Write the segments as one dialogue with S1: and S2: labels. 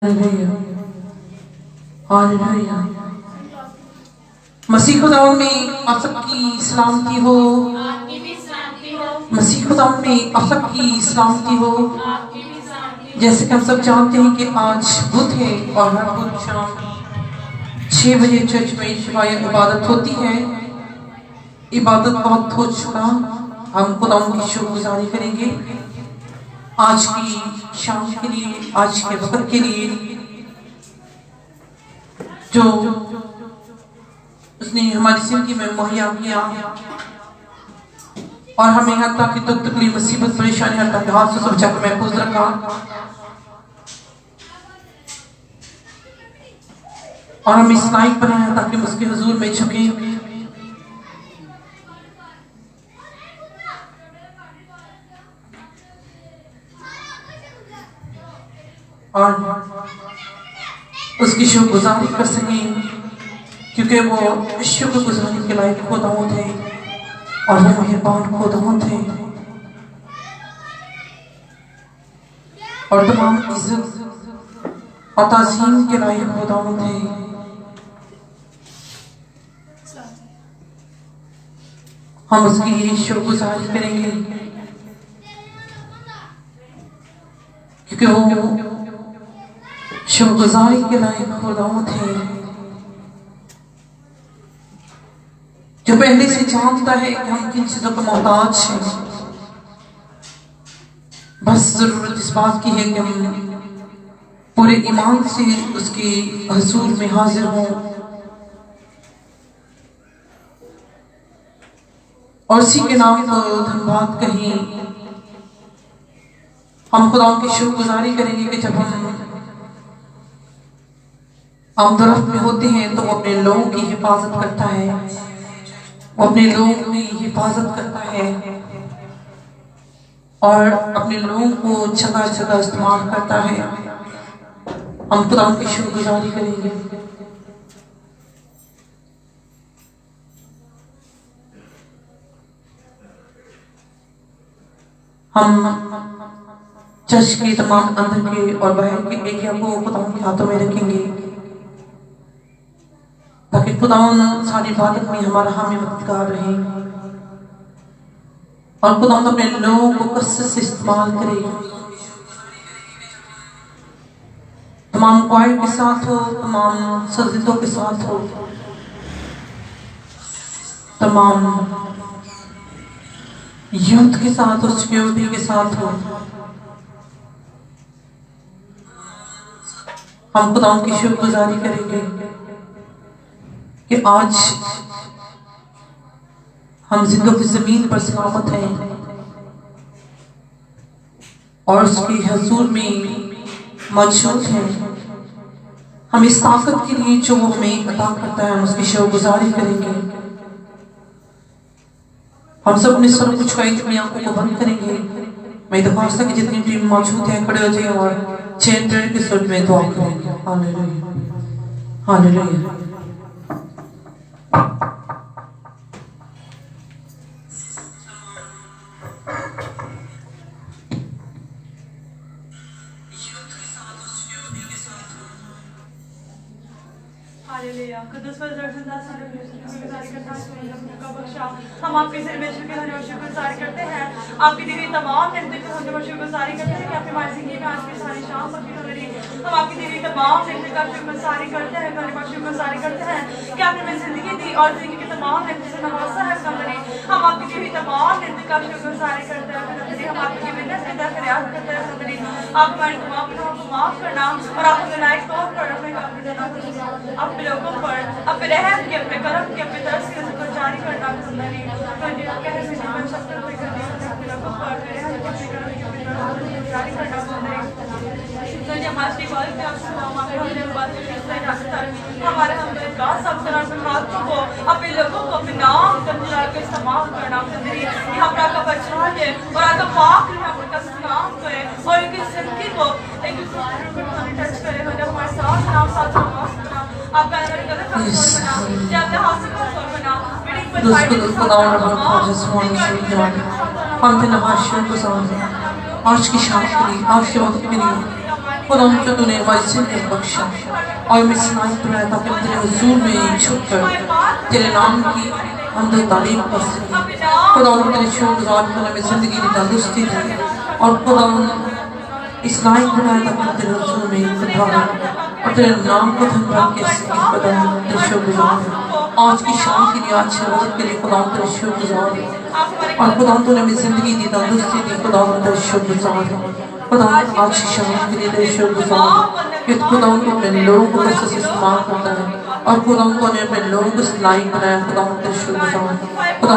S1: Hallelujah, hallelujah. मसीह खुदा में आप सबकी सलामती हो।
S2: आपकी भी सलामती हो।
S1: मसीह खुदा में आप सबकी सलामती हो।
S2: आपकी भी सलामती हो।
S1: जैसे कि हम सब जानते हैं कि आज बुध है और हर बुध शाम 6 बजे चर्च में इबादत होती है। इबादत बहुत हो चुका, हम खुदा की शुक्रगुजारी करेंगे आज की शाम के लिए, आज के वक्त के लिए जो उसने हमारी जिंदगी में मुहैया किया और हमें हर तरह की दुख तकलीफ मुसीबत परेशानी हर तरह के हाथ से बचा कर महफूज रखा और हम इस लायक बनाया ताकि हम उसके हुजूर में झुके और उसकी शुक्रगुजारी कर सकें, क्योंकि वो शुक्रगुजारी के लायक खुदावंद थे और वो मेहरबान खुदावंद थे और तमाम इज्जत और ताज़ीम के लायक खुदावंद थे। हम उसकी शुक्रगुजारी करेंगे क्योंकि वो शुक्रगुजारी के लायक खुदावंद थे जो पहले से जानता है कि हम किन चीजों को मोहताज हैं। बस जरूरत इस बात की है कि हम पूरे ईमान से उसके हुजूर में हाजिर हों और उसी के नाम को धन्यवाद कहें। हम खुदा की शुक्रगुजारी करेंगे कि जब हम आमदरफ्त में होते हैं तो वो अपने लोगों की हिफाजत करता है, वो अपने लोगों की हिफाजत करता है और अपने लोगों को जगह जगह इस्तेमाल करता है। हम खुदा की शुक्रगुजारी करेंगे। हम चर्च के तमाम अंदर के और बाहर के एरिया को खुदा के हाथों में रखेंगे ताकि खुदा सारी इबादत में हमारा हामी मददगार रहे और खुदा अपने लोगों को कसरत से इस्तेमाल करे। तमाम क्वाइर के साथ हो, तमाम सजदों के साथ हो, तमाम यूथ के साथ हो, सिक्योरिटी के साथ हो। हम खुदा की शुक्रगुजारी करेंगे कि आज हम जिंदों की जमीन पर सलामत हैं और उसके हुजूर में मौजूद हैं। हम इस ताकत के लिए जो वो हमें अता करता है हम उसकी शुक्रगुजारी करेंगे। हम सब अपने सब कुछ अपनी आंखों को बंद करेंगे। मैं दरख्वास्त कि जितनी टीम मौजूद है खड़े हो जाए और चैंटर के सुर में दुआ करेंगे। Hallelujah, hallelujah.
S3: हम आपके सिर में शुक्रगुजारी करते हैं, आपकी दी हुई तमाम नेमतों का शुक्रगुजारी करते हैं कि आपने हमारी जिंदगी में आज की सारी शाम बख्शी हो रही। हम आपकी दी हुई तमाम नेमतों का शुक्रगुजारी करते हैं, शुक्रगुजारी करते हैं कि आपने हमें जिंदगी दी और जिंदगी के तमाम नेमतों से नवाजा है। हम आपकी दी हुई तमाम नेमतों का शुक्रगुजारी करते हैं। हम आपकी विनती से फरियाद करते हैं आप हमारे तमाम गुनाहों को माफ करना और आप हमें लायक तौर पर रखने अपने लोगों पर अपने रहम के, अपने करम के, अपने तरस के को जारी करना जारी करना हमारे को अपने लोगों को अपने नाम का इस्तेमाल करना अपना का बचा ले और आपका पाक नाम करे और इनकी जिंदगी को एक टच करे हो जब हमारे साथ नाम साथ आपका
S1: हम दिन शुक्रगुजार हैं आज की शाम के लिए, आज के वक्त के लिए खुदा मुझे तूने हमारी जिंदगी बख्शा और मैं सुनाई बनाया ताकि मैं तेरे हुजूर में छुप कर तेरे नाम की हमद तारीफ कर सके। खुदा तेरे शुक्रगुजार तूने मेरी जिंदगी की तंदुरुस्ती दी और खुदा इस लायक बनाया ताकि मैं तेरे हुजूर में खुदा और तेरे नाम को धन्यवाद कह सके। खुदा तेरे शुक्रगुजार आज की शाम के लिए आज शहर के लिए खुदा तेरे शुक्रगुजार और खुदा तूने मेरी जिंदगी दी तंदुरुस्ती दी। खुदा तेरे शुक्रगुजार खुदा आज की शाम के लिए तेरे शुक्रगुजार कि खुदा को अपने लोगों को कैसे से इस्तेमाल करता है और खुदा को ने अपने लोगों को लायक बनाया। खुदा तेरे शुक्रगुजार खुदा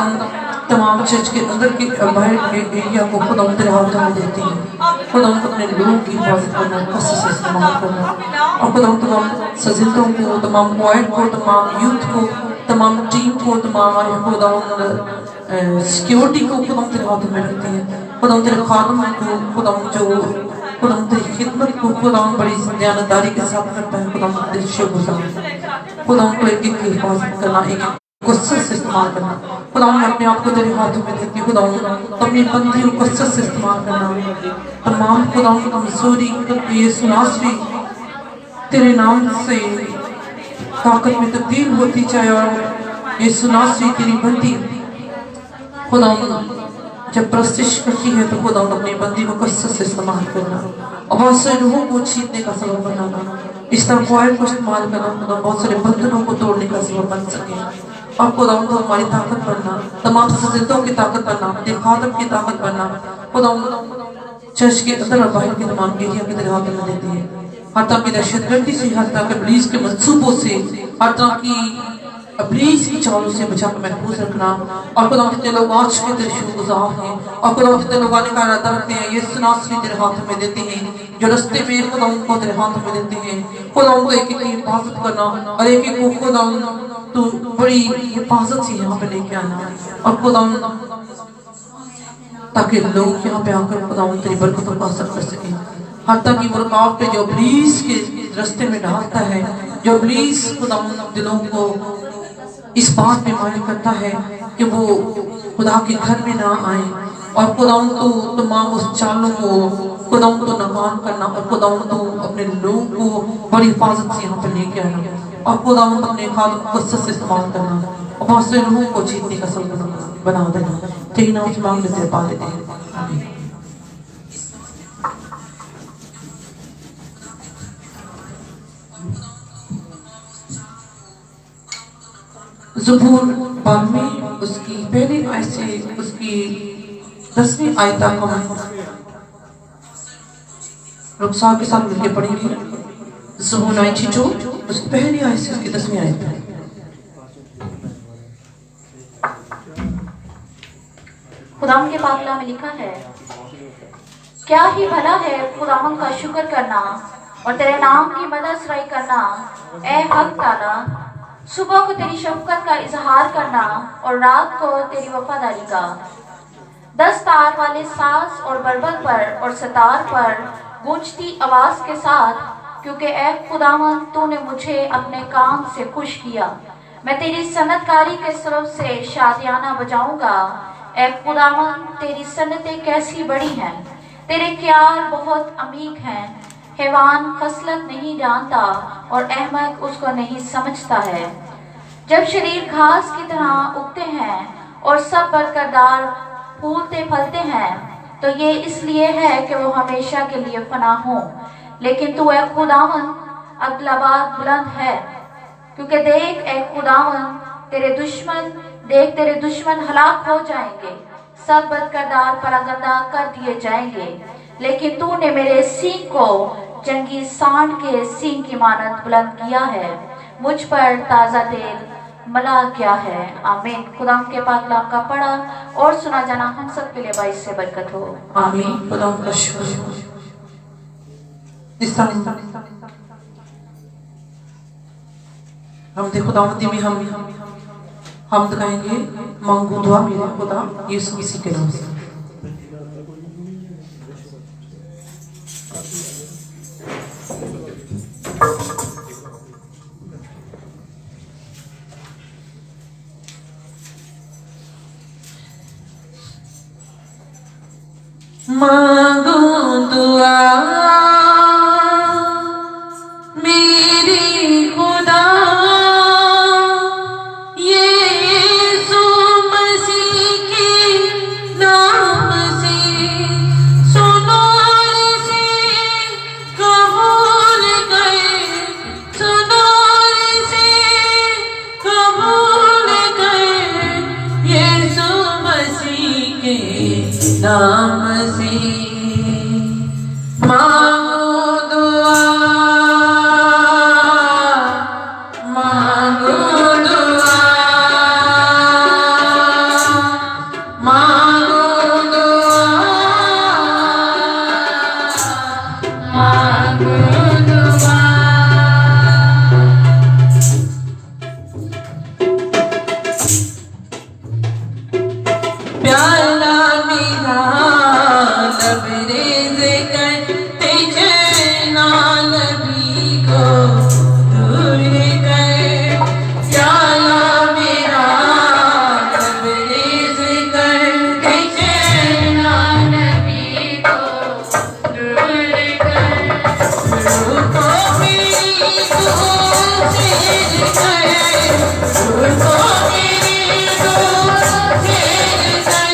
S1: तमाम चर्च के अंदर के बाहर के एरिया को खुदा तेरे हाथों में देती है। खुदा अपने लोगों की हिफाजत करना कैसे से इस्तेमाल करना और खुदा तमाम सजिदों को तमाम क्वाइट को तमाम यूथ को तमाम टीम को तमाम खुदा सिक्योरिटी को खुदा तेरे हाथों में रखती है। खुदा तेरे खादम को खुदा जो खुदा तेरी खिदमत को खुदा बड़ी ध्यानदारी के साथ करता है। खुदा तेरे शुक्रगुजार खुदा को एक एक की हिफाजत करना एक गुस्से से इस्तेमाल करना। खुदा मैं अपने आप को तेरे हाथों में देती हूँ। खुदा अपनी बंदियों को गुस्से से इस्तेमाल करना तमाम खुदा की कमजोरी ये सुनासरी तेरे नाम से ताकत में तब्दील होती जाए और ये सुनासरी तेरी बंदी खुदा जब प्रस्तिश करती है तो खुदा अपनी बंदी को कसरत से इस्तेमाल करना और बहुत से लोगों को छीनने का सबब बनाना इस तरह क्वाइट को इस्तेमाल करना खुदा बहुत सारे बंधनों को तोड़ने का सबब बन सके और खुदा को हमारी ताकत बनना तमाम सजिदों की ताकत बनना अपने खादम की ताकत बनना खुदा चर्च के अंदर और बाहर के तमाम एरिया की तरह में देती है। हर तरह की दहशतगर्दी से हर तरह के पुलिस के मंसूबों से हर तरह की अब्लीस की चालों से बचा कर महफूज रखना और खुदा कितने लोग आज के तेरे शुक्रगुजार हैं और खुदा कितने लोग आने का इरादा रखते हैं ये सुनासरी तेरे हाथों में देते हैं जो रस्ते में खुदा उनको तेरे हाथों में देते हैं। खुदा उनको एक एक की हिफाजत करना और एक एक को खुदा तो बड़ी हिफाजत से यहाँ पे लेके आना और खुदा ताकि लोग यहाँ पे आकर खुदा तेरी बरकतों का असर कर सके। हर तक की मुलाकात पे जो पुलिस के रास्ते में डालता है जो पुलिस खुदा दिलों को इस बात में मालिक करता है कि वो खुदा के घर में ना आए और खुदा तो तमाम उस चालों को खुदा तो नाकाम करना और खुदा तो अपने लोगों को बड़ी हिफाजत से यहाँ पर लेके आना और खुदा अपने खाद से इस्तेमाल करना और बहुत से लोगों को जीतने का सबब बना देना। तेरी नाम से मांग लेते पा लेते हैं। ज़बूर 92 उसकी पहली आयत से उसकी 10वीं आयत तक हम रुखसार के साथ मिलकर पढ़ेंगे। ज़बूर 92 उसकी पहली आयत से उसकी 10वीं आयत तक।
S4: खुदाम के पाकला में लिखा है, क्या ही भला है खुदाम का शुक्र करना और तेरे नाम की मददसराई करना ए हक ताला। सुबह को तेरी शफकत का इजहार करना और रात को तेरी वफादारी का। 10 तार वाले साज और बरबल पर और सितार पर गूंजती आवाज के साथ, क्योंकि ए खुदावन तूने मुझे अपने काम से खुश किया। मैं तेरी सनतकारी के सबब से शादियाना बजाऊंगा। ए खुदावन तेरी सन्नतें कैसी बड़ी हैं, तेरे ख्याल बहुत अमीक हैं। हैवान खसलत नहीं जानता और अहमद उसको नहीं समझता है। जब शरीर घास की तरह उगते हैं और सब बरकरार फूलते फलते हैं तो ये इसलिए है कि वो हमेशा के लिए फना हो। लेकिन तू ए खुदावन अगलाबाद बुलंद है, क्योंकि देख ए खुदावन तेरे दुश्मन हलाक हो जाएंगे, सब बदकरदार परागंदा कर दिए जाएंगे। लेकिन तूने मेरे सींग को जंगी सांड के सींग की मानत बुलंद किया है, मुझ पर ताज़ा तेल मला क्या है। आमीन। खुदा के पाक कलाम का पढ़ा और सुना जाना हम सब के लिए बाइस से बरकत हो।
S1: आमीन। खुदा का शुक्र। हम देखो खुदावंदी में हम गाएंगे मांगू दुआ मेरे खुदा यीशु मसीह के नाम से। मांगू दुआ मेरे खुदा यीशु मसीह के नाम से सुनोर से कबूल गए, सुनोर से कबूल गए यीशु मसीह के नाम से। मांगो दुआ, मांगो दुआ, मांगो दुआ, मांगो दुआ। प्याला मेरा लबरेज करते चलना नबी को दूर कर। प्याला मेरा लबरेज करते चलना नबी को दूर कर। रुको मेरी कोशिश कर, रुको मेरी कोशिश कर।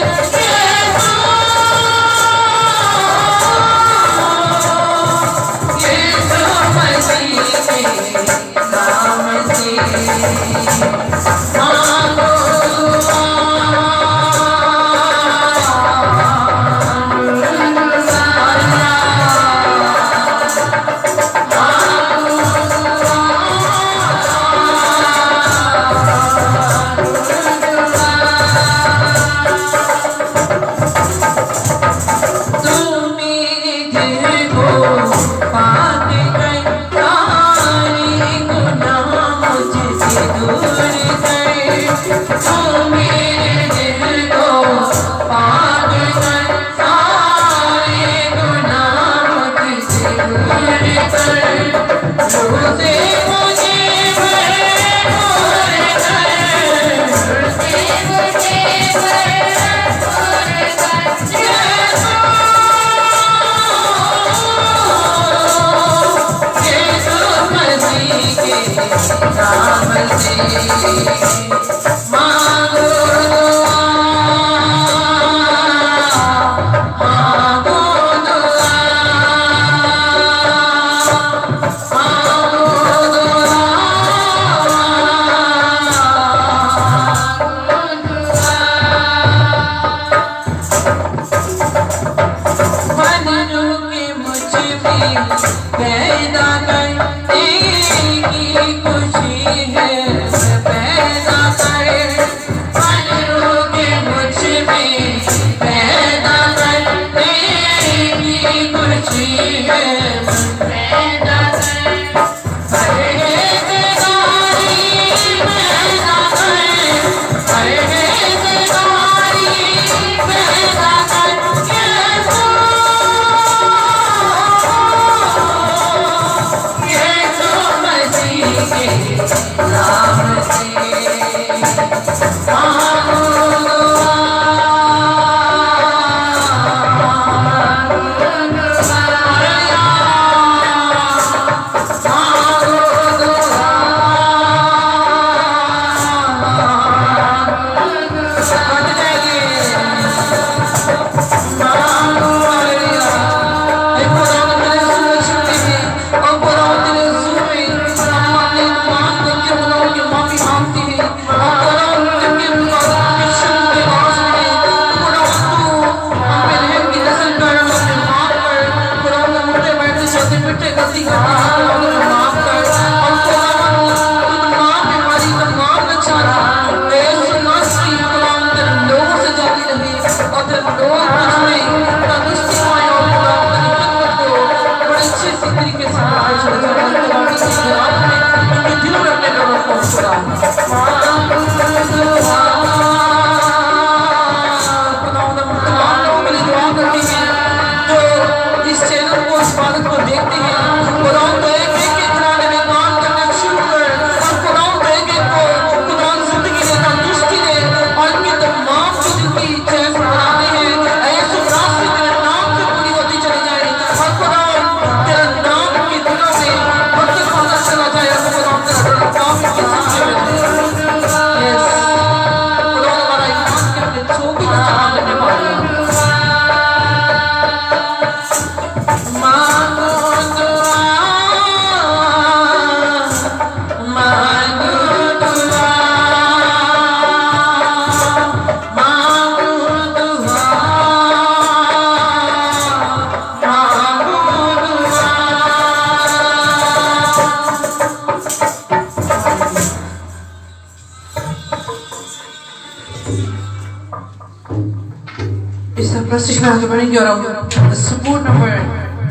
S1: प्रस्तुत में आगे बढ़ेंगे और हम सपोर्ट नंबर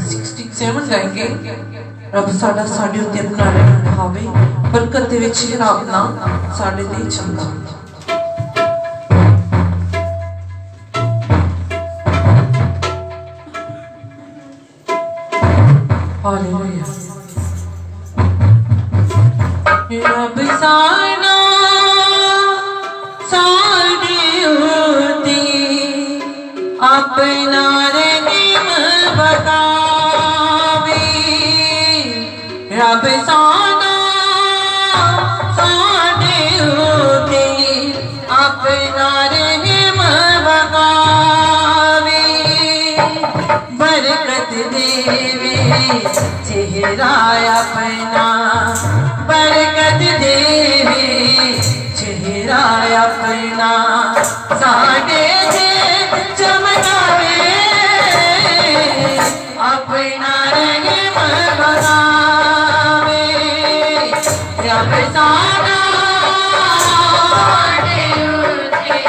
S1: 67 गाएंगे। रब साडा साडे उत्ते अपना रहम भावे, बरकत दे विच रब ना साडे ते चंगा। हालेलुया। रब साडा साडे उत्ते अपना रहम बखावे, रब साडा साडे उत्ते अपना रहम बखावे, बरकत देवे चेहरा अपना, बरकत देवे चेहरा अपना, साडे चमकावे अपना रहम बखावे, रब साडा साडे उत्ते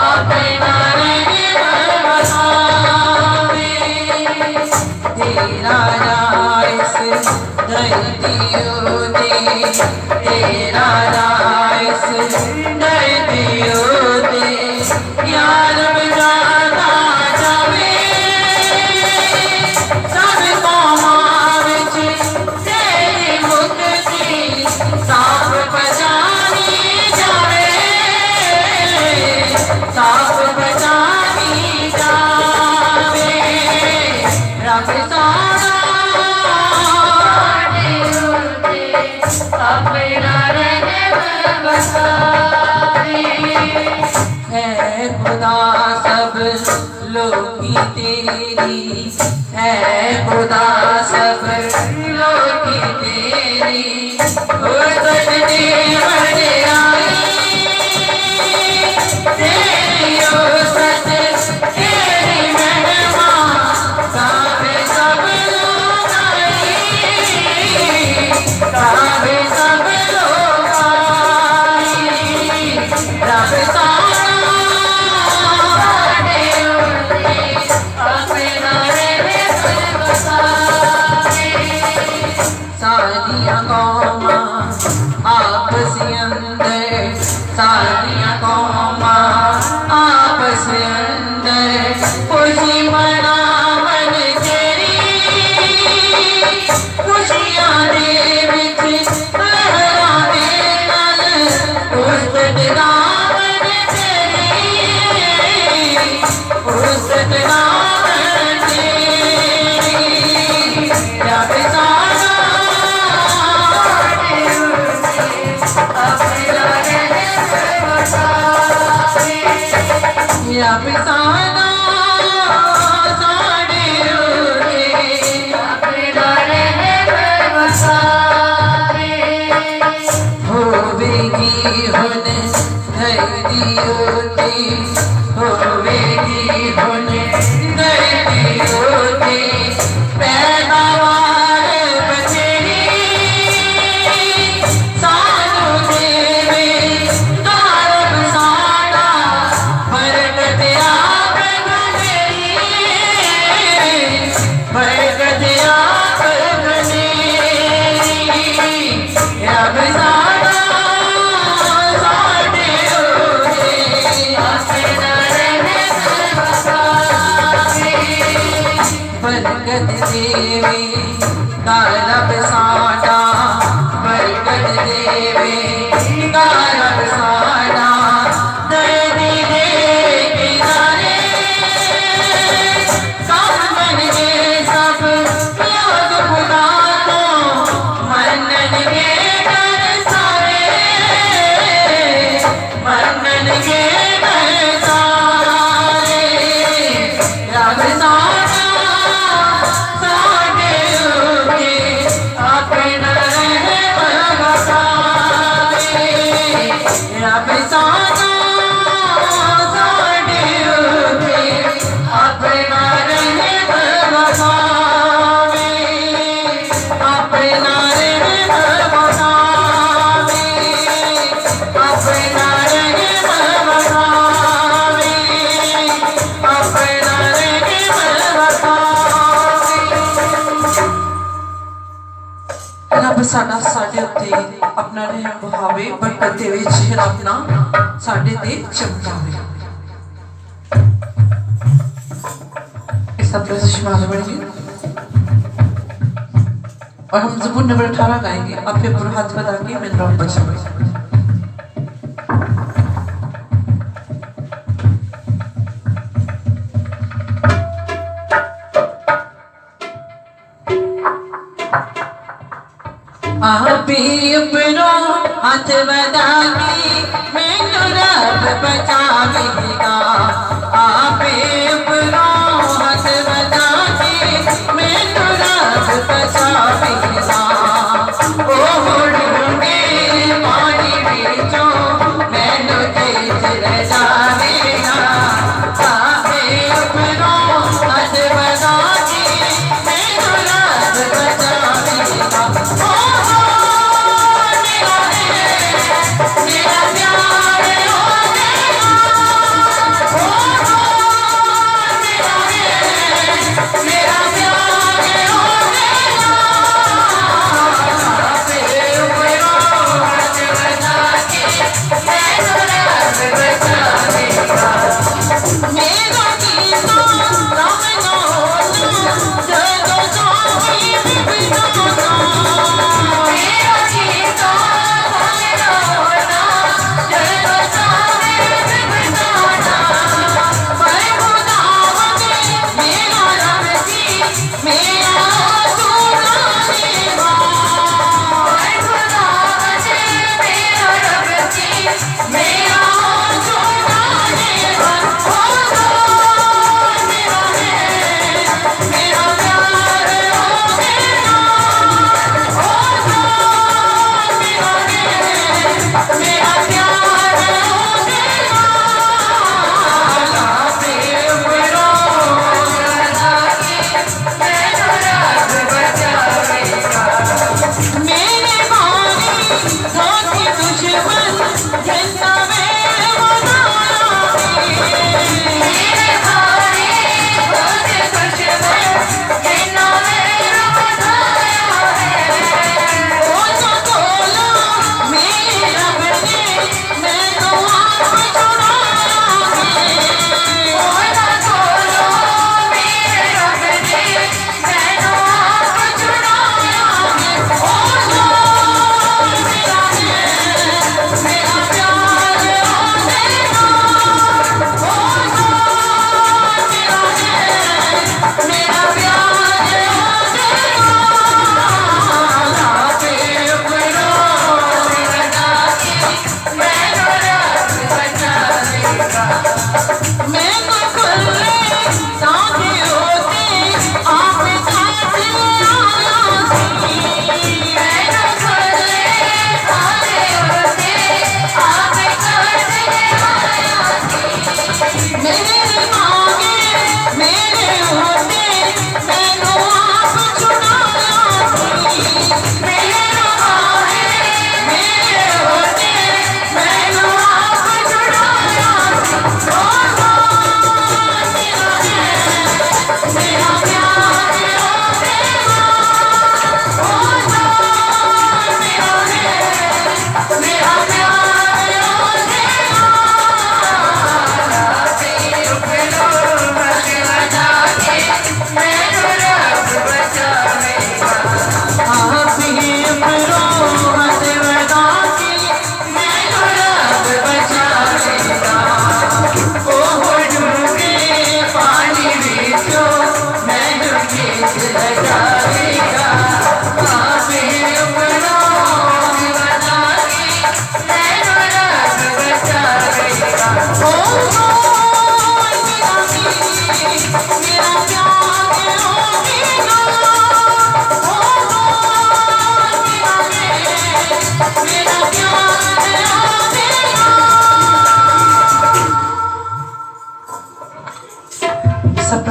S1: अपना रहम बखावे, तेरा राइस दर्दियों दे, तेरा राइस दर्दियों दे, यार बजाता जावे सब कौमां विच तेरी मुक्ति साफ बजानी जावे, साफ बजानी जावे, रब साडा अपना रहम बखावे, है खुदा सब लोकी तेरी, है खुदा सब लोकी तेरी, ओ सजदे बड़ाई तेरी, ओ सच तेरी महिमा गावे सब लोग आई, गावे सब लोग आई, रब साडा साडे उत्ते अपना रहम बखावे, सारियां कौमां आपस अंदर, सारियां कौमां आपस अंदर खुशी मनावन तेरी, खुशियां दे विच लहरावे नल उस्तत गावन तेरी, उस्तत गावन तेरी, रब साडा साडे उत्ते अपना रहम बखावे, रब साडा साडे उत्ते अपना रहम बखावे, होवेगी हुन धरती उत्ते, होवेगी हुन धरती उत्ते पैदावार बथेरी, सानू देवे रब साडा बरकत आप बनेरी, बरकत आप बनेरी, रब साडा साडे उत्ते अपना रहम बखावे, बरकत देवे दा रब साडा, बरकत देवे दा रब साडा, दर्दी दे किनारे सब बन गए सब लोग खुदा को मनन के डर सारे, मनन के डर सारे, रब साडा साडे उत्ते अपना रहम बखावे, ਸਾਡਾ ਸਾਡੇ ਉੱਤੇ ਆਪਣਾ ਰਹਿਮ ਬਹਾਵੇ, ਬਰਕਤ ਦੇ ਵਿੱਚ ਆਪਣਾ ਸਾਡੇ ਤੇ ਚਮਕਾਵੇ। इस तरह से शुमार बढ़िए और हम ज़बूर नंबर 18 गाएंगे। आप फिर पूरा हाथ बता के मैं रब बचाओ। आप ही अपना हाथ बता के मैं रब बचावेगा। आप ही अपना हाथ बता के मैं रब बचावेगा। ओ डूबे पानी बीचों मैनू तेज रह जावेगा। आप ही अपना हाथ बता के मैं रब बचावेगा।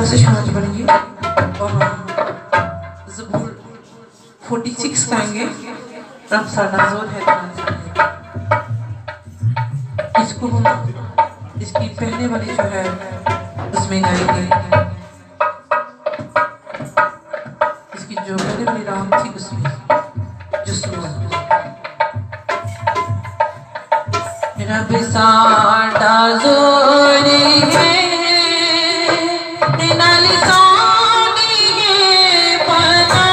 S1: से शुरुआत करेंगे और हम ज़बूर 46 गाएंगे। रब साडा जोर है इसको हम इसकी पहले वाली जो है उसमें गाएंगे। इसकी जो पहले वाली राम थी उसमें जो रब साडा जोरी है नाल सोनी है पना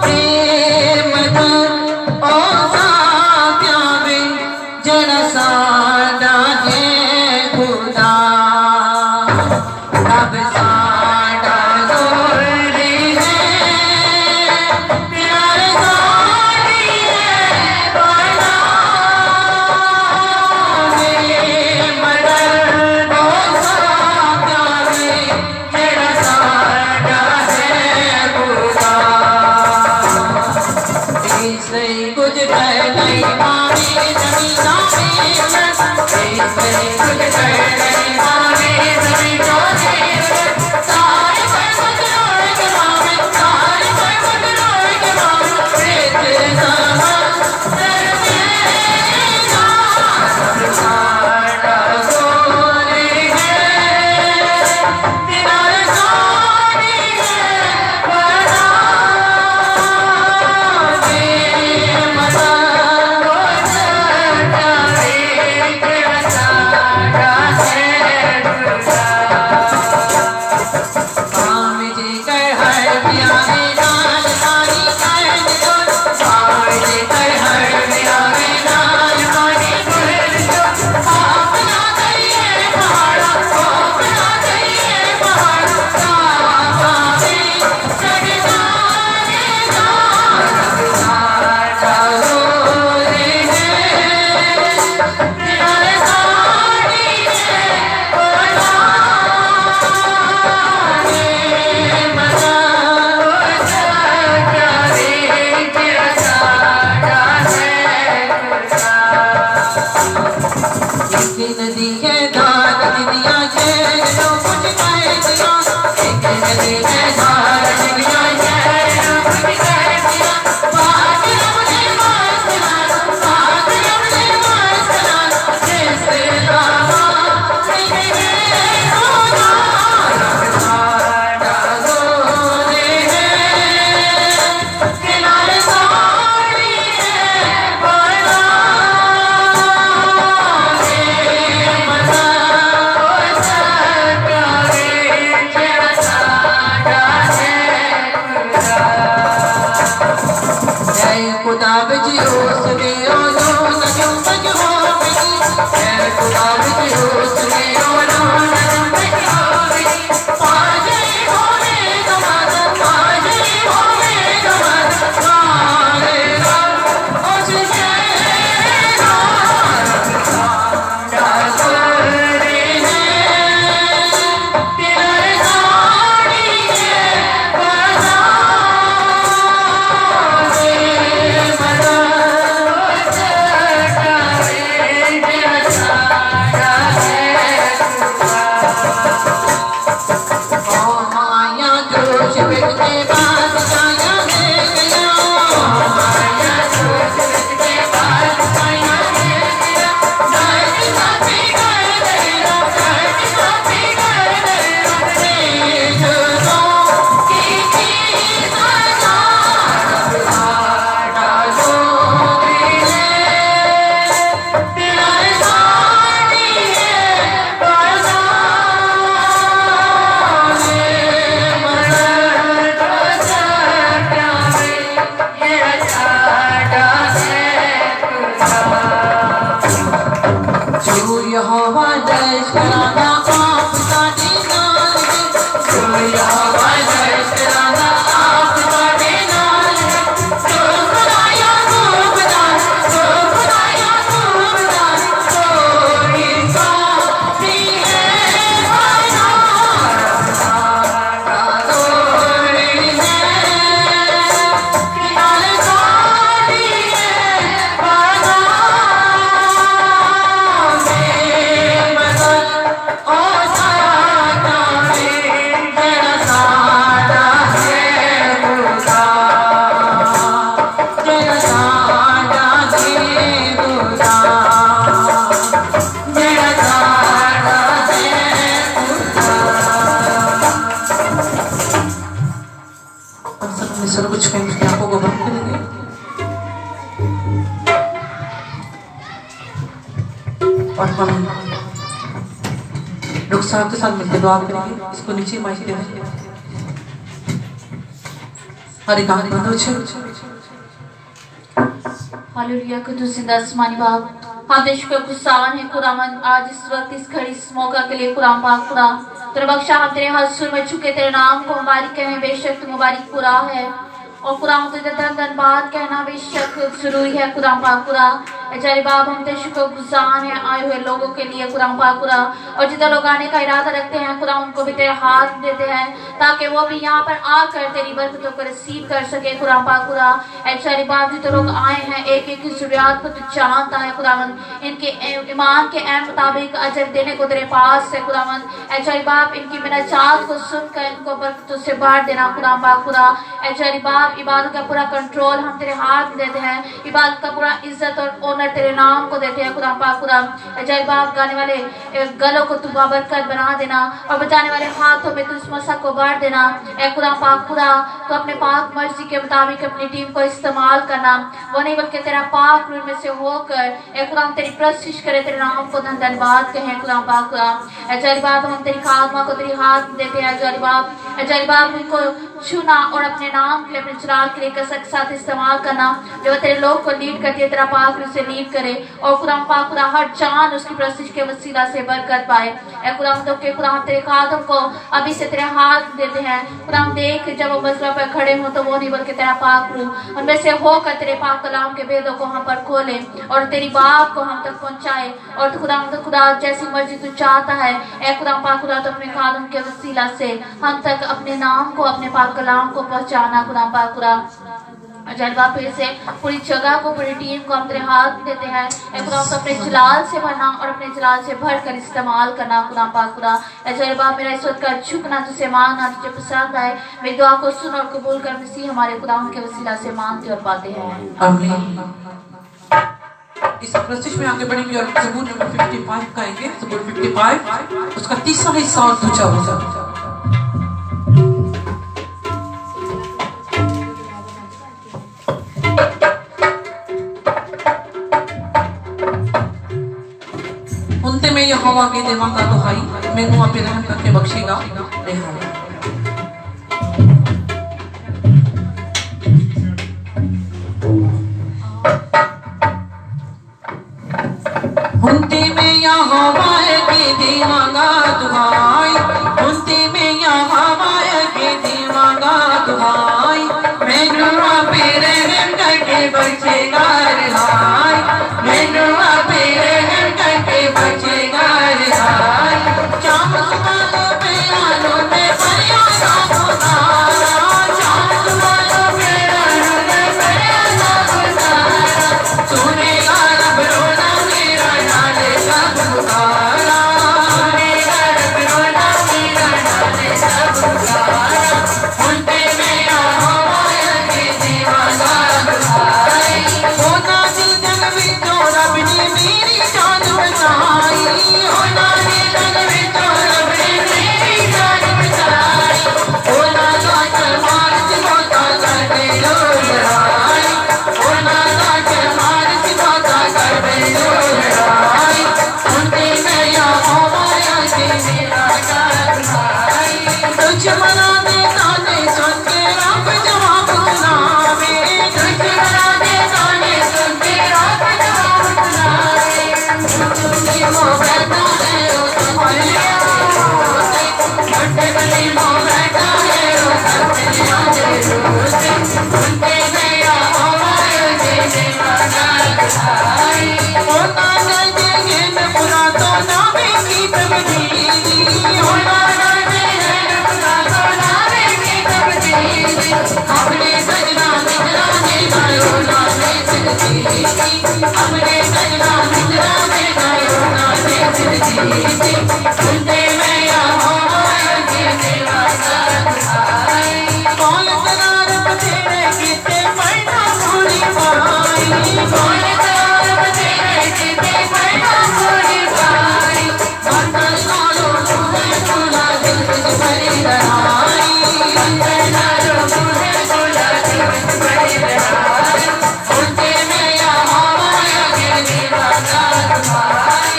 S1: प्रेम दा ओ सात्या वे जड़ा साडा है खुदा रब साडा जोरी है प्यार सोनी है पना कुछ नहीं मामी जमीना में कुछ नहीं मामी जमीना में सारे पर कुछ रोए के मामे सारे पर कुछ रोए के मामे प्रीत समा साडा सोनी है तेरा सोनी है बड़ा नदी है धार दिया ये जो कुछ कह दिया एक नदी है धार दिया ये जो कुछ कह दिया बात अपने मसला बात अपने मसला जैसे रामा मेरे होना साडा सोनी है किनारे सोनी है बड़ा खुदा बजियो सवेरो नो नजम बज हो गई है खुदा बजियो सवेरो नो नजम बज हो गई पाजे होने गवाद पाजे होने गवाद मारे गा उस शेरा साडा सोनी है तेरा सोनी है बड़ा हम लोग साथ के साथ मिलकर दुआ करेंगे। इसको नीचे माइक दे दें। हरे गान बंदो छे।
S4: हालेलुया कुदूस जिंदा आसमानी बाप, हम तेरे शुक्र गुज़ार हैं खुदावन, आज इस वक्त इस घड़ी इस मौका के लिए खुदा पाक खुदा तेरे बख्शा हम तेरे हाथ में झुके तेरे नाम को मुबारक कहें, बेशक तू मुबारक पूरा है और खुदा तुझे धन्यवाद कहना बेशक जरूरी है खुदा पाक खुदा। जय बाप हम तेरे शुक्र गुज़ार हैं आए हुए लोगों के लिए खुदा पाक खुदा, और जितने लोग आने का इरादा रखते हैं खुदा उनको भी तेरे हाथ देते हैं ताकि वो भी यहाँ पर आकर तेरी बरकतों को रिसीव कर सके खुदा पाक खुदा। जय बाप जितने लोग आए हैं एक एक की ज़रूरियात को तू जानता है खुदावन, इनके ईमान के ऐन मुताबिक अजर देने को तेरे पास है खुदावन। जय बाप इनकी मिन्नत को सुनकर इनको बरकतों से बांट देना खुदा पाक खुदा। जय बाप इबादत का पूरा कंट्रोल हम तेरे हाथ में देते हैं, इबादत का पूरा इज्जत और ऑनर तेरे नाम को देते हैं खुदा पाक खुदा। जय बाप गाने वाले गलों को तू बाबरकत बना देना और बजाने वाले हाथों में तू इस मसा को बांट देना ए खुदा पाक खुदा। तो अपने पाक मर्जी के मुताबिक अपनी टीम को इस्तेमाल करना, वो नहीं बल्कि तेरा पाक रूह में से होकर ए खुदा हम तेरी प्रशिश करे, तेरे नाम को धन्यवाद कहें खुदा पाक खुदा। जय बाप हम तेरी खादमा को तेरी हाथ में देते हैं जय बाप उनको छूना और अपने नाम के लिए अपने चिराग के लिए कसरत के साथ इस्तेमाल करना, जो तेरे लोग को लीड करती है तेरा पाक रूह से लीड करे और खुदा पाक खुदा हर जान उसकी प्रशिश के वसीला से बरकत पाए। ए खुदा हम के खुदा हम तेरे खादम को अभी से तेरे हाथ देते हैं खुदा हम देख जब वो मसला पर खड़े हो तो वो नहीं बल्कि तेरा पाक रूह उनमें से होकर तेरे पाक कलाम के भेदों को हम पर खोले और तेरी बात को हम तक पहुंचाए और खुदा हम खुदा जैसी मर्जी तू चाहता है ए खुदा पाक खुदा तो अपने खादम के वसीला से हम तक अपने नाम को अपने पाक कलाम को पहुंचाना खुदा पाक खुदा। जय बाप से पूरी जगह को पूरी टीम को हम तेरे हाथ देते हैं खुदा तो अपने जलाल से भरना और अपने जलाल से भर कर इस्तेमाल करना खुदा पाक खुदा। जय बाप मेरा इस वक्त का झुकना तुझसे मांगना तुझे पसंद आए, मेरी दुआ को सुन और कबूल कर मसीह हमारे खुदा के वसीला से मांगते और पाते हैं
S1: आमीन। इस प्रशिश में आगे बढ़ेंगे और ज़बूर नंबर 55 गाएंगे। ज़बूर 55 उसका तीसरा हिस्सा और दूसरा होगा। उनते में यहोवा के देवांगा दुहाई, मैनू आपे रहम करके बख्शेगा रिहाई। उनते में यहोवा के देवांगा दुहाई, उनते में यहोवा के देवांगा दुहाई, मैनू आपे रहम करके बख्शेगा रिहाई, मैनू आपे रहम करके बख्शेगा रिहाई। चाम सुमालो प्यालो में परिया जाओ तारा, चाम सुमालो प्यालो में परिया जाओ तारा, सुनेगा रब रोना मेरा डालेगा पुकारा, सुनेगा रब रोना मेरा डालेगा पुकारा। उनते में यहोवा के दीवाना दुहाई, होना दी जग विचों रब ने मेरी जान बचाई, होना दी जग विचों रब ने मेरी जान बचाई, होना लाट मार सिमोता कर दे लो लड़ाई, होना लाट मार सिमोता कर दे लो लड़ाई। उनते में यहोवा के मेरा डर भाई, दुश्मना दे ताने सुन के रब जवाब सुनावे, दुश्मना दे ताने सुन के रब जवाब सुनावे। मुझे मो बैठा है ओ तुम्हारे रोते, मुझे मो बैठा है ओ तुम्हारे रोते, उनते में यहोवा के मेरा डर भाई। होना नहीं है बुरा तो ना की तब्दीली, होना नहीं है बुरा तो ना की तब्दीली, अपने सजना मित्रा ने गायो ना तब्दीली, अपने सजना मित्रा ने गायो ना तब्दीली। उनते में यहोवा के मेरा डर भाई, कौन करार बतेरे किते पढ़ना पूरी पाई, कौन करार बतेरे किते पढ़ना पूरी पाई, बंदर नालो मुझे खुला दिल में भरी लड़ाई, बंदर नालो मुझे खुला दिल में भरी लड़ाई। उनते में यहोवा के मेरा डर भाई,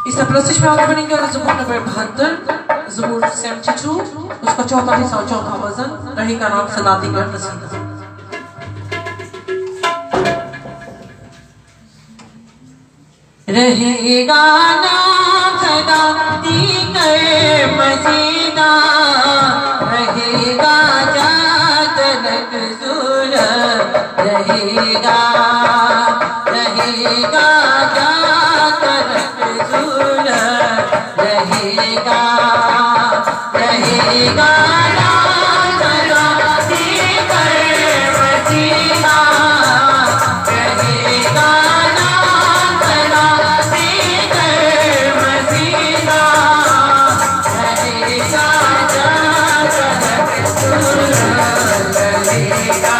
S1: इस प्रोसेस में आगे बढ़ेंगे और ज़बूर नंबर 72 ज़बूर 72 उसका चौथा हिस्सा और चौथा वजन रहेगा नाम सदाती का नसीब रहेगा नाम सदाती के मसीदा रहेगा जातक सुर रहेगा रहेगा जातक सुर रहेगा रहेगा नाम सदाती के मसीदा रहेगा नाम सदाती के मसीदा रहेगा जातक सुर रहेगा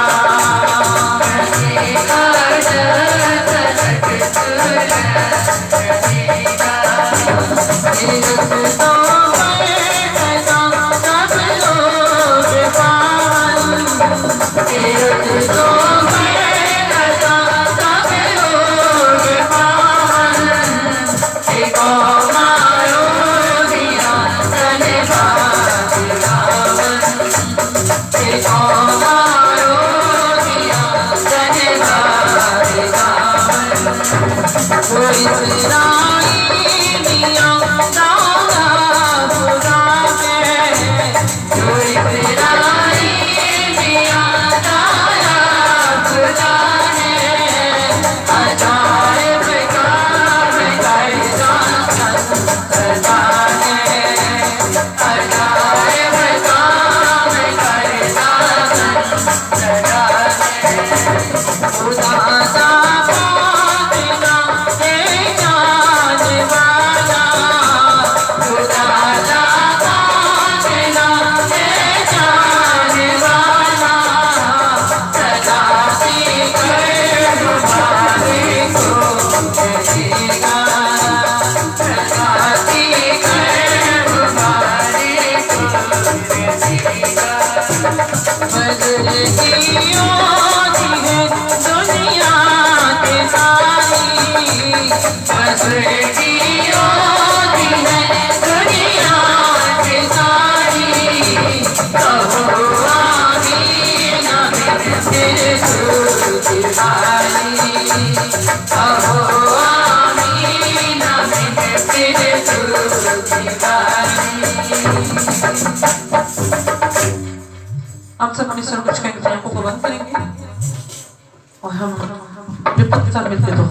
S1: आप सब अपने सर्वोच्च का इंतजाम को बंद करेंगे और हम विपत्ति साथ मिलकर दो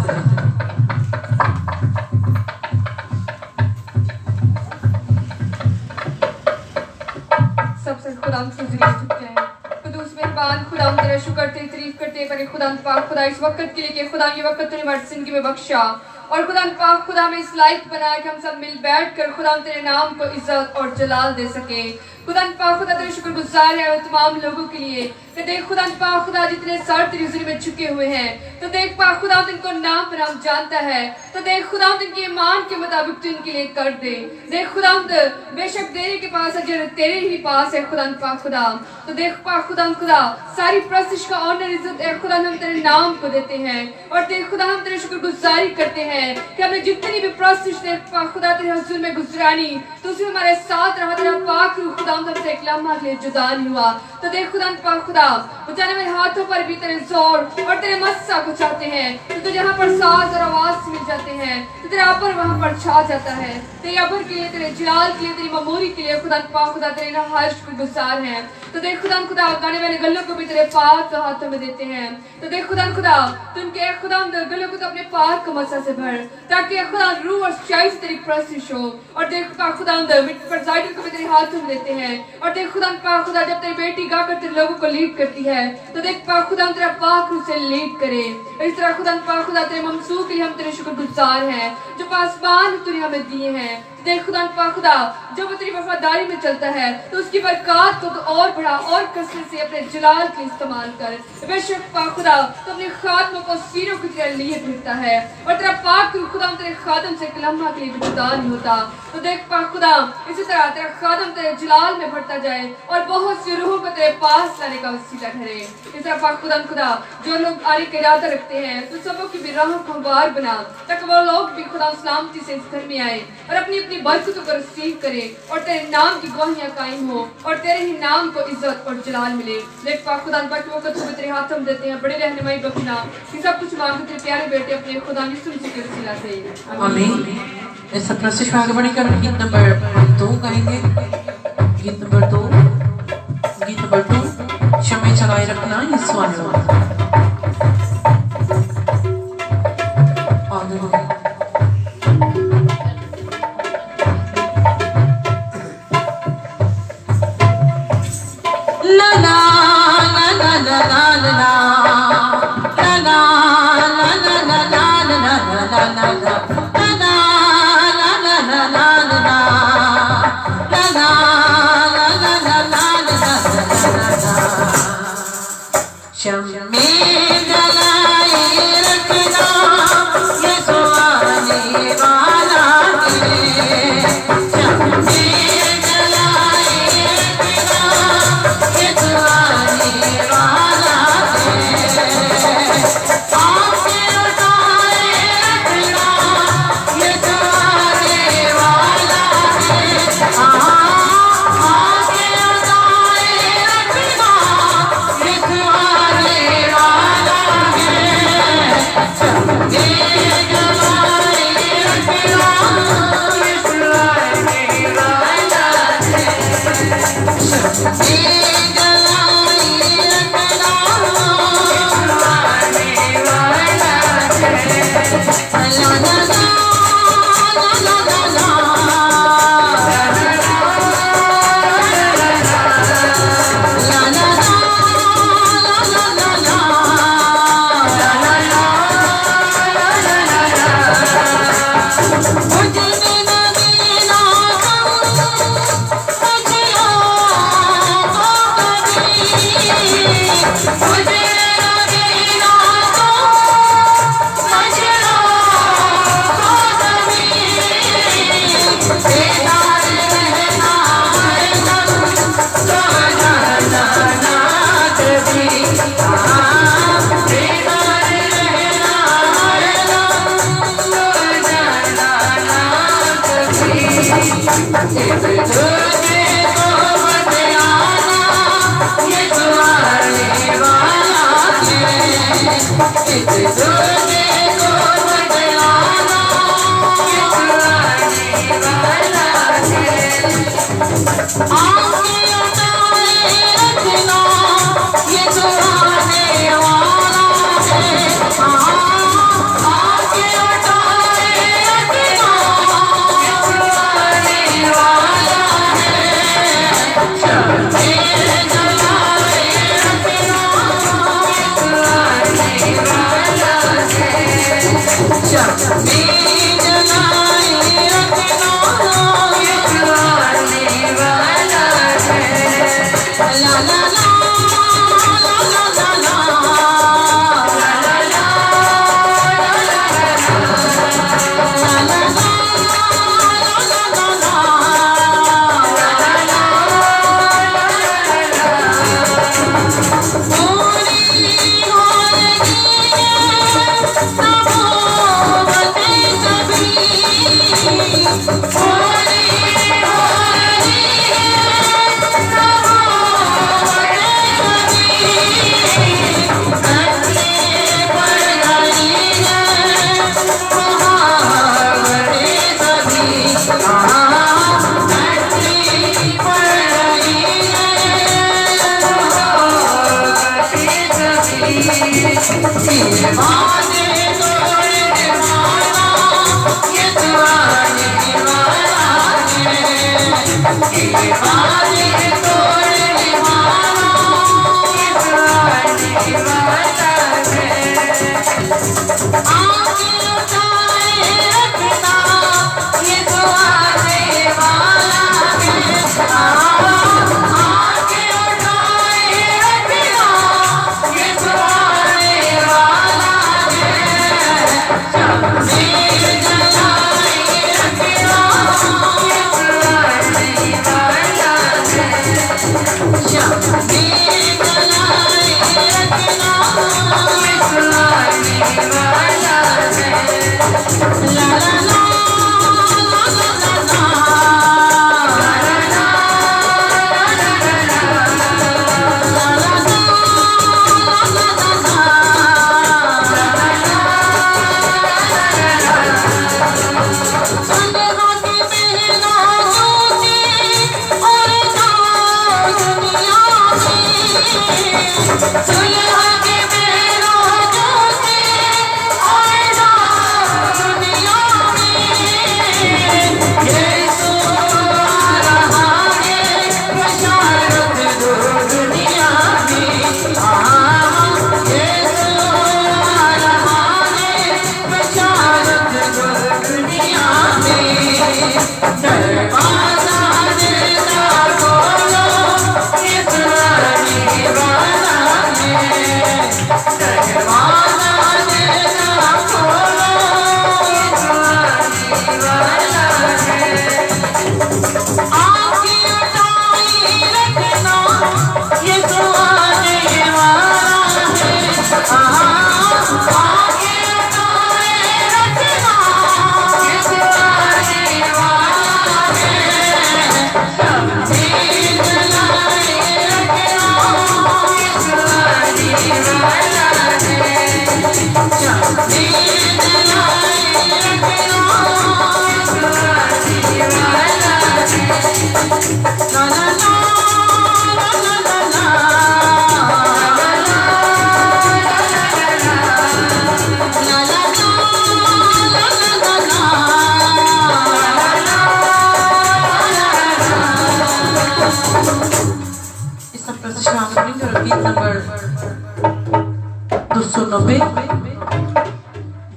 S5: सबसे खुदा से जुड़े चुके हैं खुदूस मेहरबान खुदा तेरा शुक्र तेरी तारीफ करते पर खुदा पाक खुदा इस वक्त के लिए कि खुदा ये वक्त तूने हमारी जिंदगी में बख्शा और खुदा पाक खुदा में इस लायक बनाया कि हम सब मिल बैठ कर खुदा तेरे नाम को इज्जत और जलाल दे सके खुदा पाक खुदा तेरे शुक्रगुजार है तमाम लोगों के लिए कि देख खुदा पाक खुदा जितने सर तेरी हुजूरी में झुके हुए हैं तो देख पाक खुदा इनको नाम पर नाम जानता है तो देख खुदा इनके ईमान के मुताबिक तू इनके लिए कर दे देख खुदा बेशक तेरे के पास है जो तेरे ही पास है खुदा पाक खुदा तो देख पाक खुदा खुदा सारी प्रस्तिश का ऑनर इज्जत है खुदा हम तेरे नाम को देते हैं और देख खुदा हम तेरे शुक्रगुजारी करते हैं कि हमने जितनी भी प्रस्तिश देख पाक खुदा तेरे हुजूर में गुजरानी तो उसमें हमारे साथ रहा तेरा पाक रूह खुदा हमसे एक लम्हा के लिए जुदा नहीं हुआ तो देख खुदा पाक खुदा खुदा वो जाने वाले हाथों पर भी तेरे जोर और तेरे मस्सा को चाहते हैं। तो जहाँ पर साज और आवाज मिल जाते हैं तो तेरा अबर वहाँ पर छा जाता है। तेरे अबर के लिए, तेरे जलाल के लिए, तेरी ममूरी के लिए खुदा पाक खुदा तेरे नहायश को गुजार हैं। तो देख खुदा गाने वाले गलों को भी तेरे पाक हाथों में देते हैं। तो देख खुदा तुम के खुदा गलों को तो अपने पाक मसा से भर, ताकि खुदा रूह और सच्चाई से तेरी प्रस्तुत हो। और देख खुदा प्रेसिडेंट को भी तेरे हाथों में देते हैं। और देख खुदा पाक खुदा जब तेरी बेटी गाकर तेरे लोगों को लीड करती है तो देख पाक खुदा तेरा पाक रूह से लीड करे। इस तरह खुदा पाक खुदा तेरे ममसूह के लिए हम तेरे शुक्रगुजार हैं जो पासबान तूने हमें दिए हैं। देख खुदा पाक खुदा जब वो तेरी वफादारी में चलता है तो उसकी बरकत को तो और बढ़ा और कसरत से अपने जलाल के इस्तेमाल कर। बेशक पाक खुदा तो अपने खादमों को सीरों की तेरे लिए भेजता है और तेरा पाक रूह खुदा तेरे खादम से कलमा के लिए भी जुदा नहीं होता। तो देख पाक खुदा इसी तरह तेरा खादम तेरे जलाल में बढ़ता जाए और बहुत सी रूहों को तेरे पास लाने का वसीला ठहरे। इस तरह पाक खुदा जो लोग आने का इरादा रखते हैं तो सबों की भी राहों को हमवार बना, ताकि वो लोग भी खुदा सलामती से इस घर में आए और अपनी अपनी बरकतों को रिसीव करे और तेरे नाम की गवाहियां कायम हो और तेरे ही नाम को इज्जत और जलाल मिले। देख पाक खुदा बाकी वो कुछ तेरे हाथों में देते हैं, बड़े रहनुमाई बखना कि सब कुछ मांगते तेरे प्यारे बेटे अपने खुदा यीशु मसीह के वसीला से
S1: आमीन। इस सत्र से आगे बढ़कर गीत नंबर 2 कहेंगे। गीत नंबर 2 क्षमा चलाए रखना यीशु आने
S5: से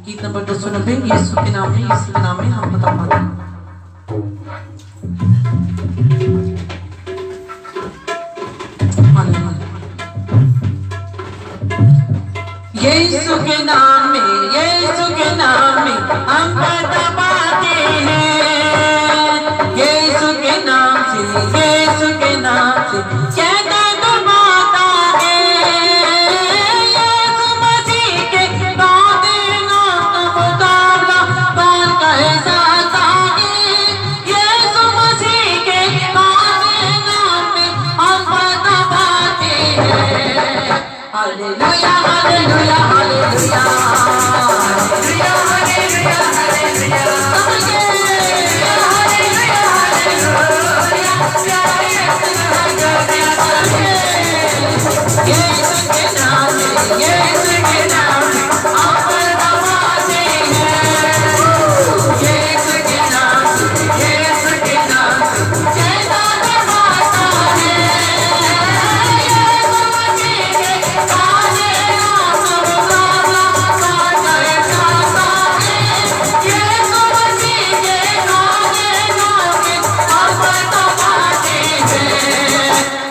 S1: गीत नंबर 290 यीशु के नाम में हम बता पाते हैं। यीशु के नाम में हम बता पाते हैं। यीशु के नाम से कहता तो बाता है। यीशु मसीह के कांधे नाम का मुकाबला कौन कर सकता है। यीशु मसीह के कांधे नाम में हम बता पाते हैं। Hallelujah hallelujah hallelujah hallelujah hallelujah hallelujah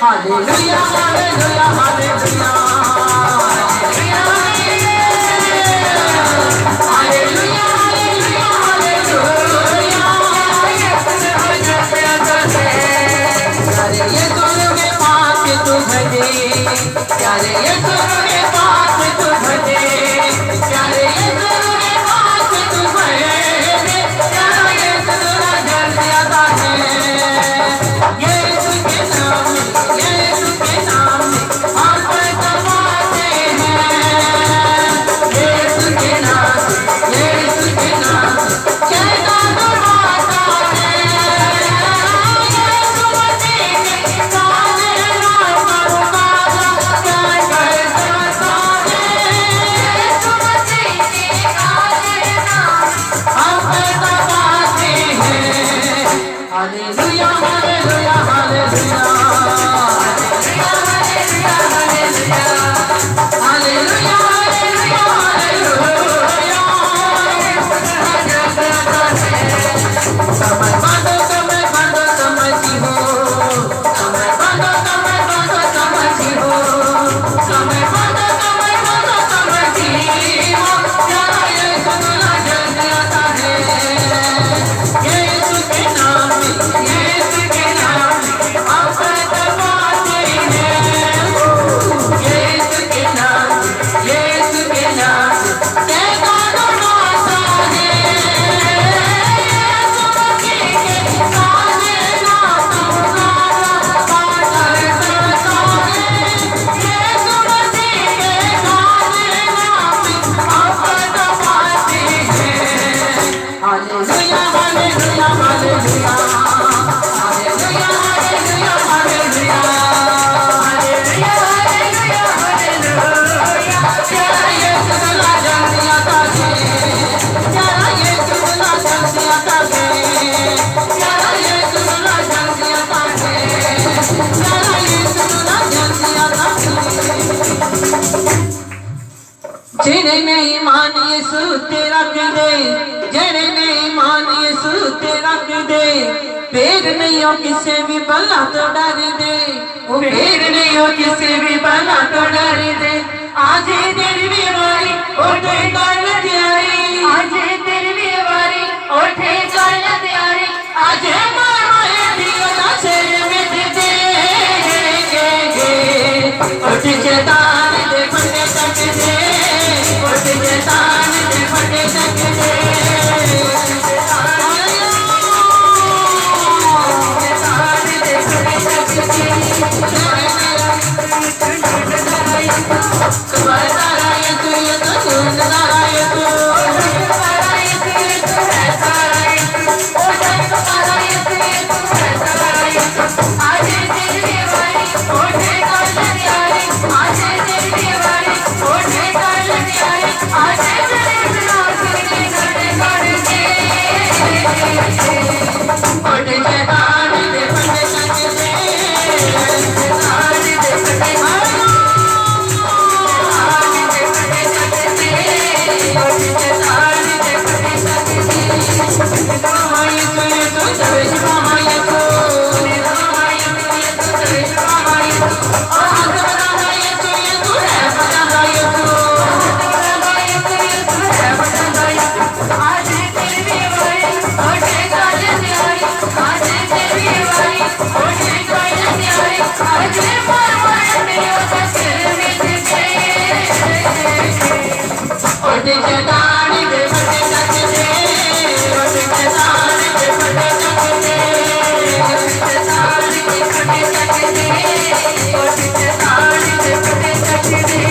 S1: Hallelujah, hallelujah, hallelujah. जेड़े नहीं मान यसू तेरा दे, जेड़े नहीं मान यसू तेरा दे, फिर नहीं हो किसे भी भला तो डर दे, वो फिर नहीं हो किसे भी भला तो डर दे। आज तेरी बीमारी उठे कर तैयारी,
S4: आज तेरी बीमारी उठे कर तैयारी,
S1: आज मारे दियो ना से मिट दे, उठ चेतान दे फटे तक दे, उठ चेतान दे फटे तक दे, चेतान दे फटे तक दे।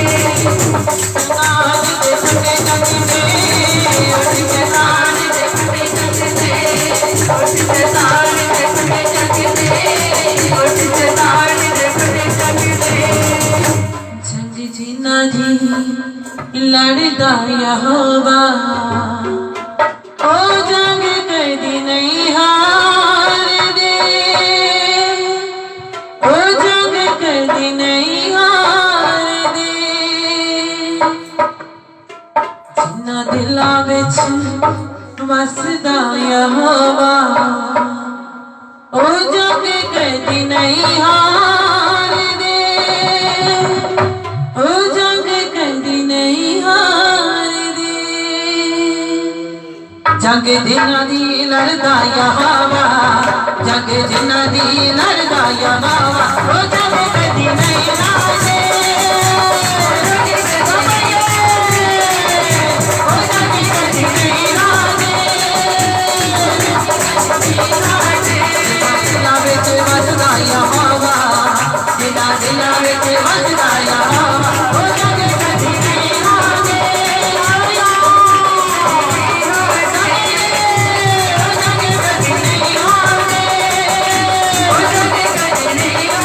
S1: लड़दा यहोवा ओ जंग कदी नहीं हार दे, ओ जंग कदी नहीं हार दे, जिन्ना दिलां विच वसदा यहोवा ओ जंग कदी नहीं हार दे, ओ जंग कदी नहीं हार दे। जंग जिन्ना दी लड़दा यहोवा, जंग जिन्ना दी लड़दा यहोवा ओ जंग कदी नहीं हार दे, ओ जंग कदी नहीं हार दे, दिलां विच वसदा यहोवा, दिलां विच वसदा यहोवा ओ जंग कदी नहीं हार दे, ओ जंग कदी नहीं हार दे, ओ जंग कदी नहीं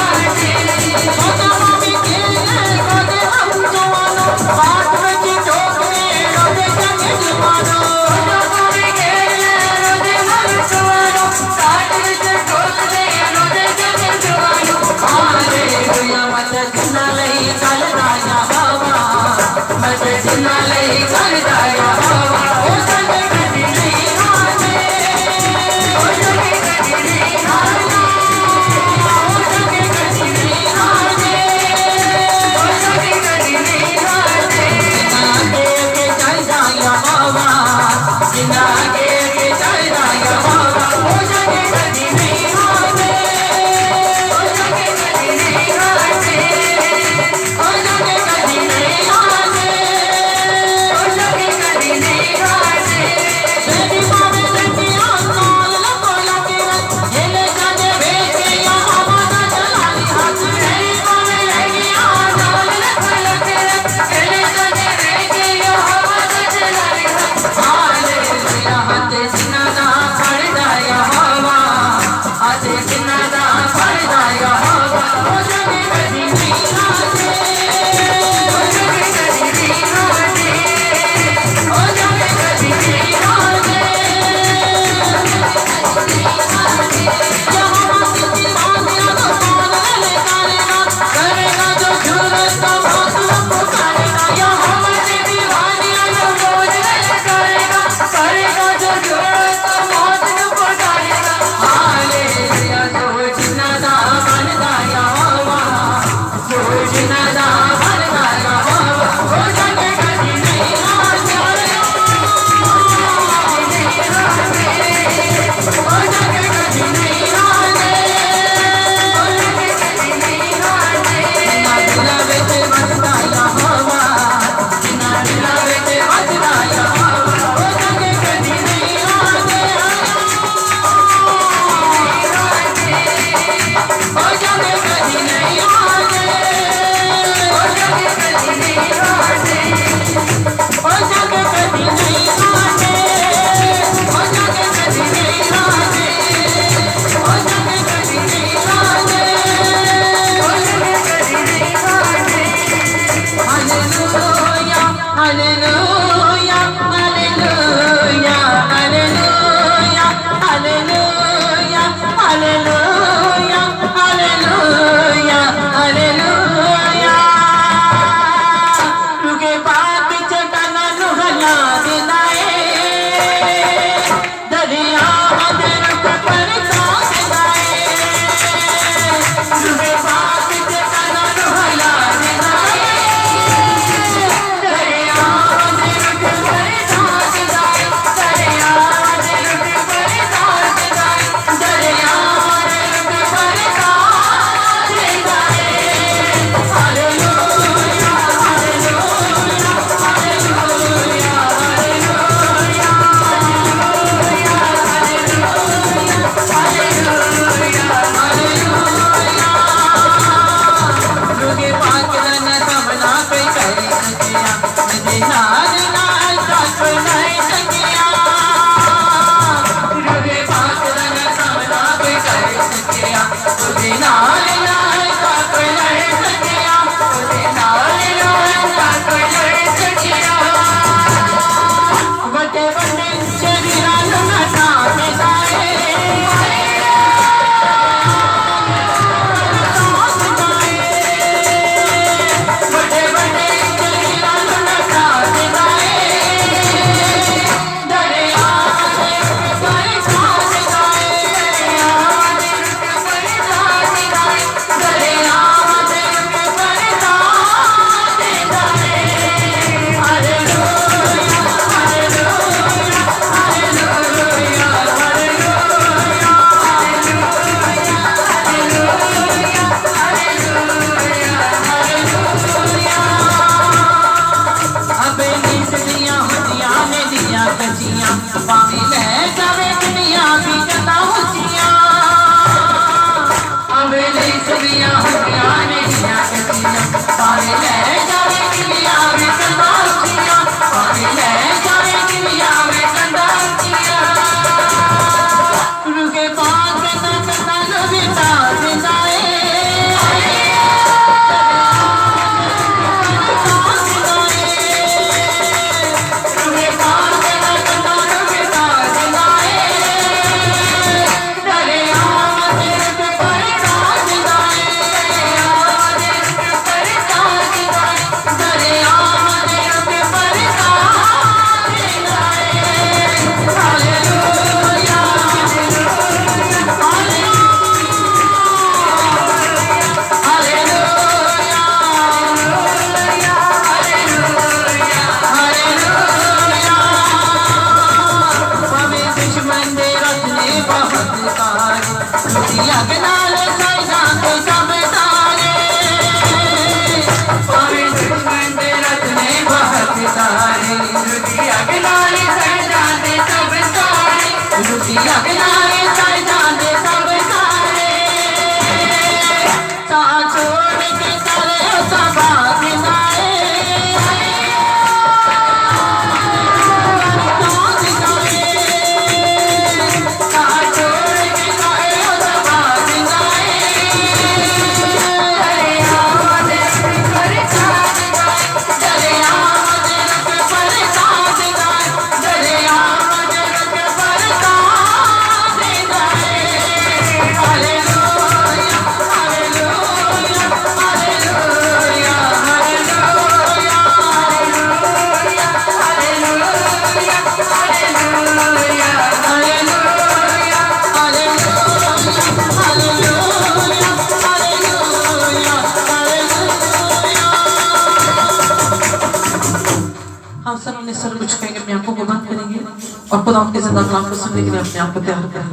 S1: और खुदा के जिंदा कलाम को सुनने के लिए अपने आप को तैयार करें।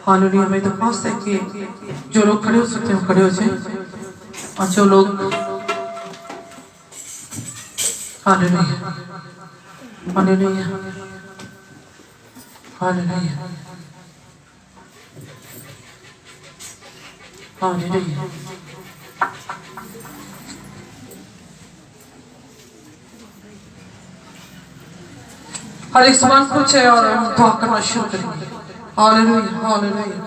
S1: हालेलुया। मैं तो खास है कि जो लोग खड़े हो सकते हैं खड़े हो जाए, और जो लोग हालेलुया हालेलुया हालेलुया हालेलुया। हर एक समान पूछे और दुआ करना शुरू करें। Hallelujah hallelujah.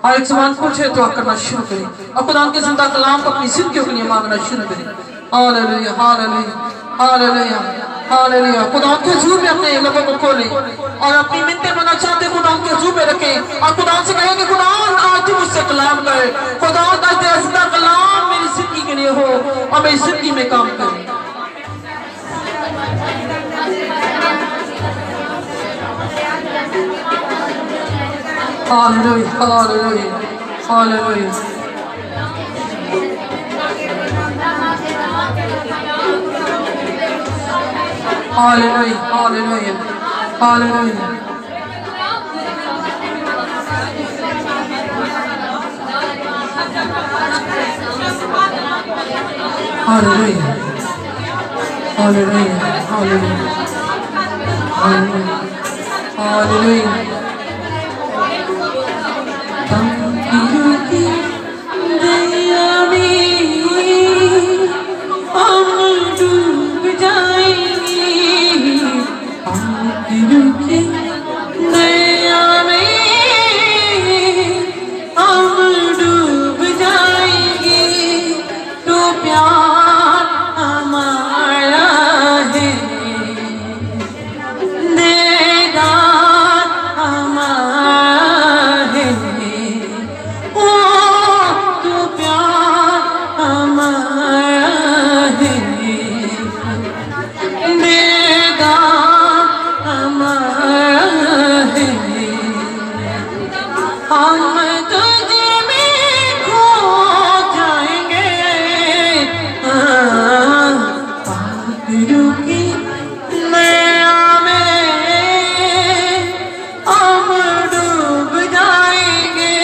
S1: हर एक समान पूछे दुआ करना शुरू करें और खुदा के जिंदा कलाम को अपनी जिंदगी के लिए मांगना शुरू करें। Hallelujah hallelujah hallelujah hallelujah. खुदा के हजूर में अपने लोगों को खोलें और अपनी मिन्नतें मना चाहते खुदा के हजूर में रखें और खुदा से कहें कि खुदा आज तू मुझसे कलाम करे। खुदा का जिंदा कलाम मेरी जिंदगी के लिए हो और मेरी जिंदगी में काम करे। Hallelujah, hallelujah, hallelujah. Hallelujah, hallelujah, hallelujah. Hallelujah, hallelujah, hallelujah, hallelujah, hallelujah. दया में हम डूब जाएंगे, आपकी दया में हम डूब जाएंगे, तो प्यार हमारा है, देदार हमारा है, ओ तो प्यार हमारा है, देदार हमारा है, हम तुझ में खो जाएंगे, पागलों की दया में हम डूब जाएंगे,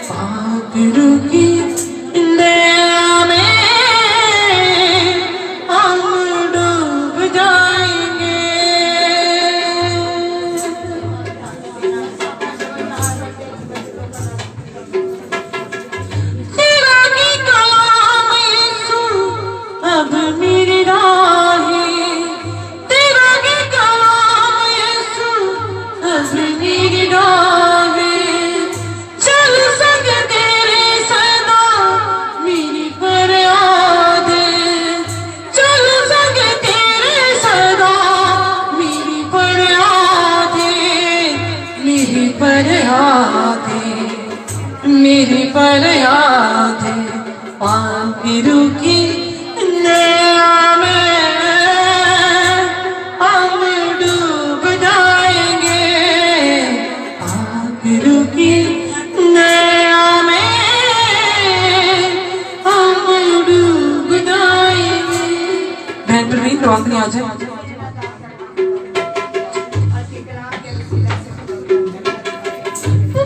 S1: पागलों की दया में हम डूब जाएंगे। तेरा की कलाम यीशु अब मेरी राहें, तेरा की कलाम यीशु अब मेरी राहें, चल संग तेरे सदा मेरी फरियादें, चल संग तेरे सदा मेरी फरियादें, मेरी फरियादें, मेरी फरियादें, पागलों की दया में हम डूब जाएंगे, पागलों की दया में हम डूब जाएंगे। बहन प्रवीण रोकनी आ जाए।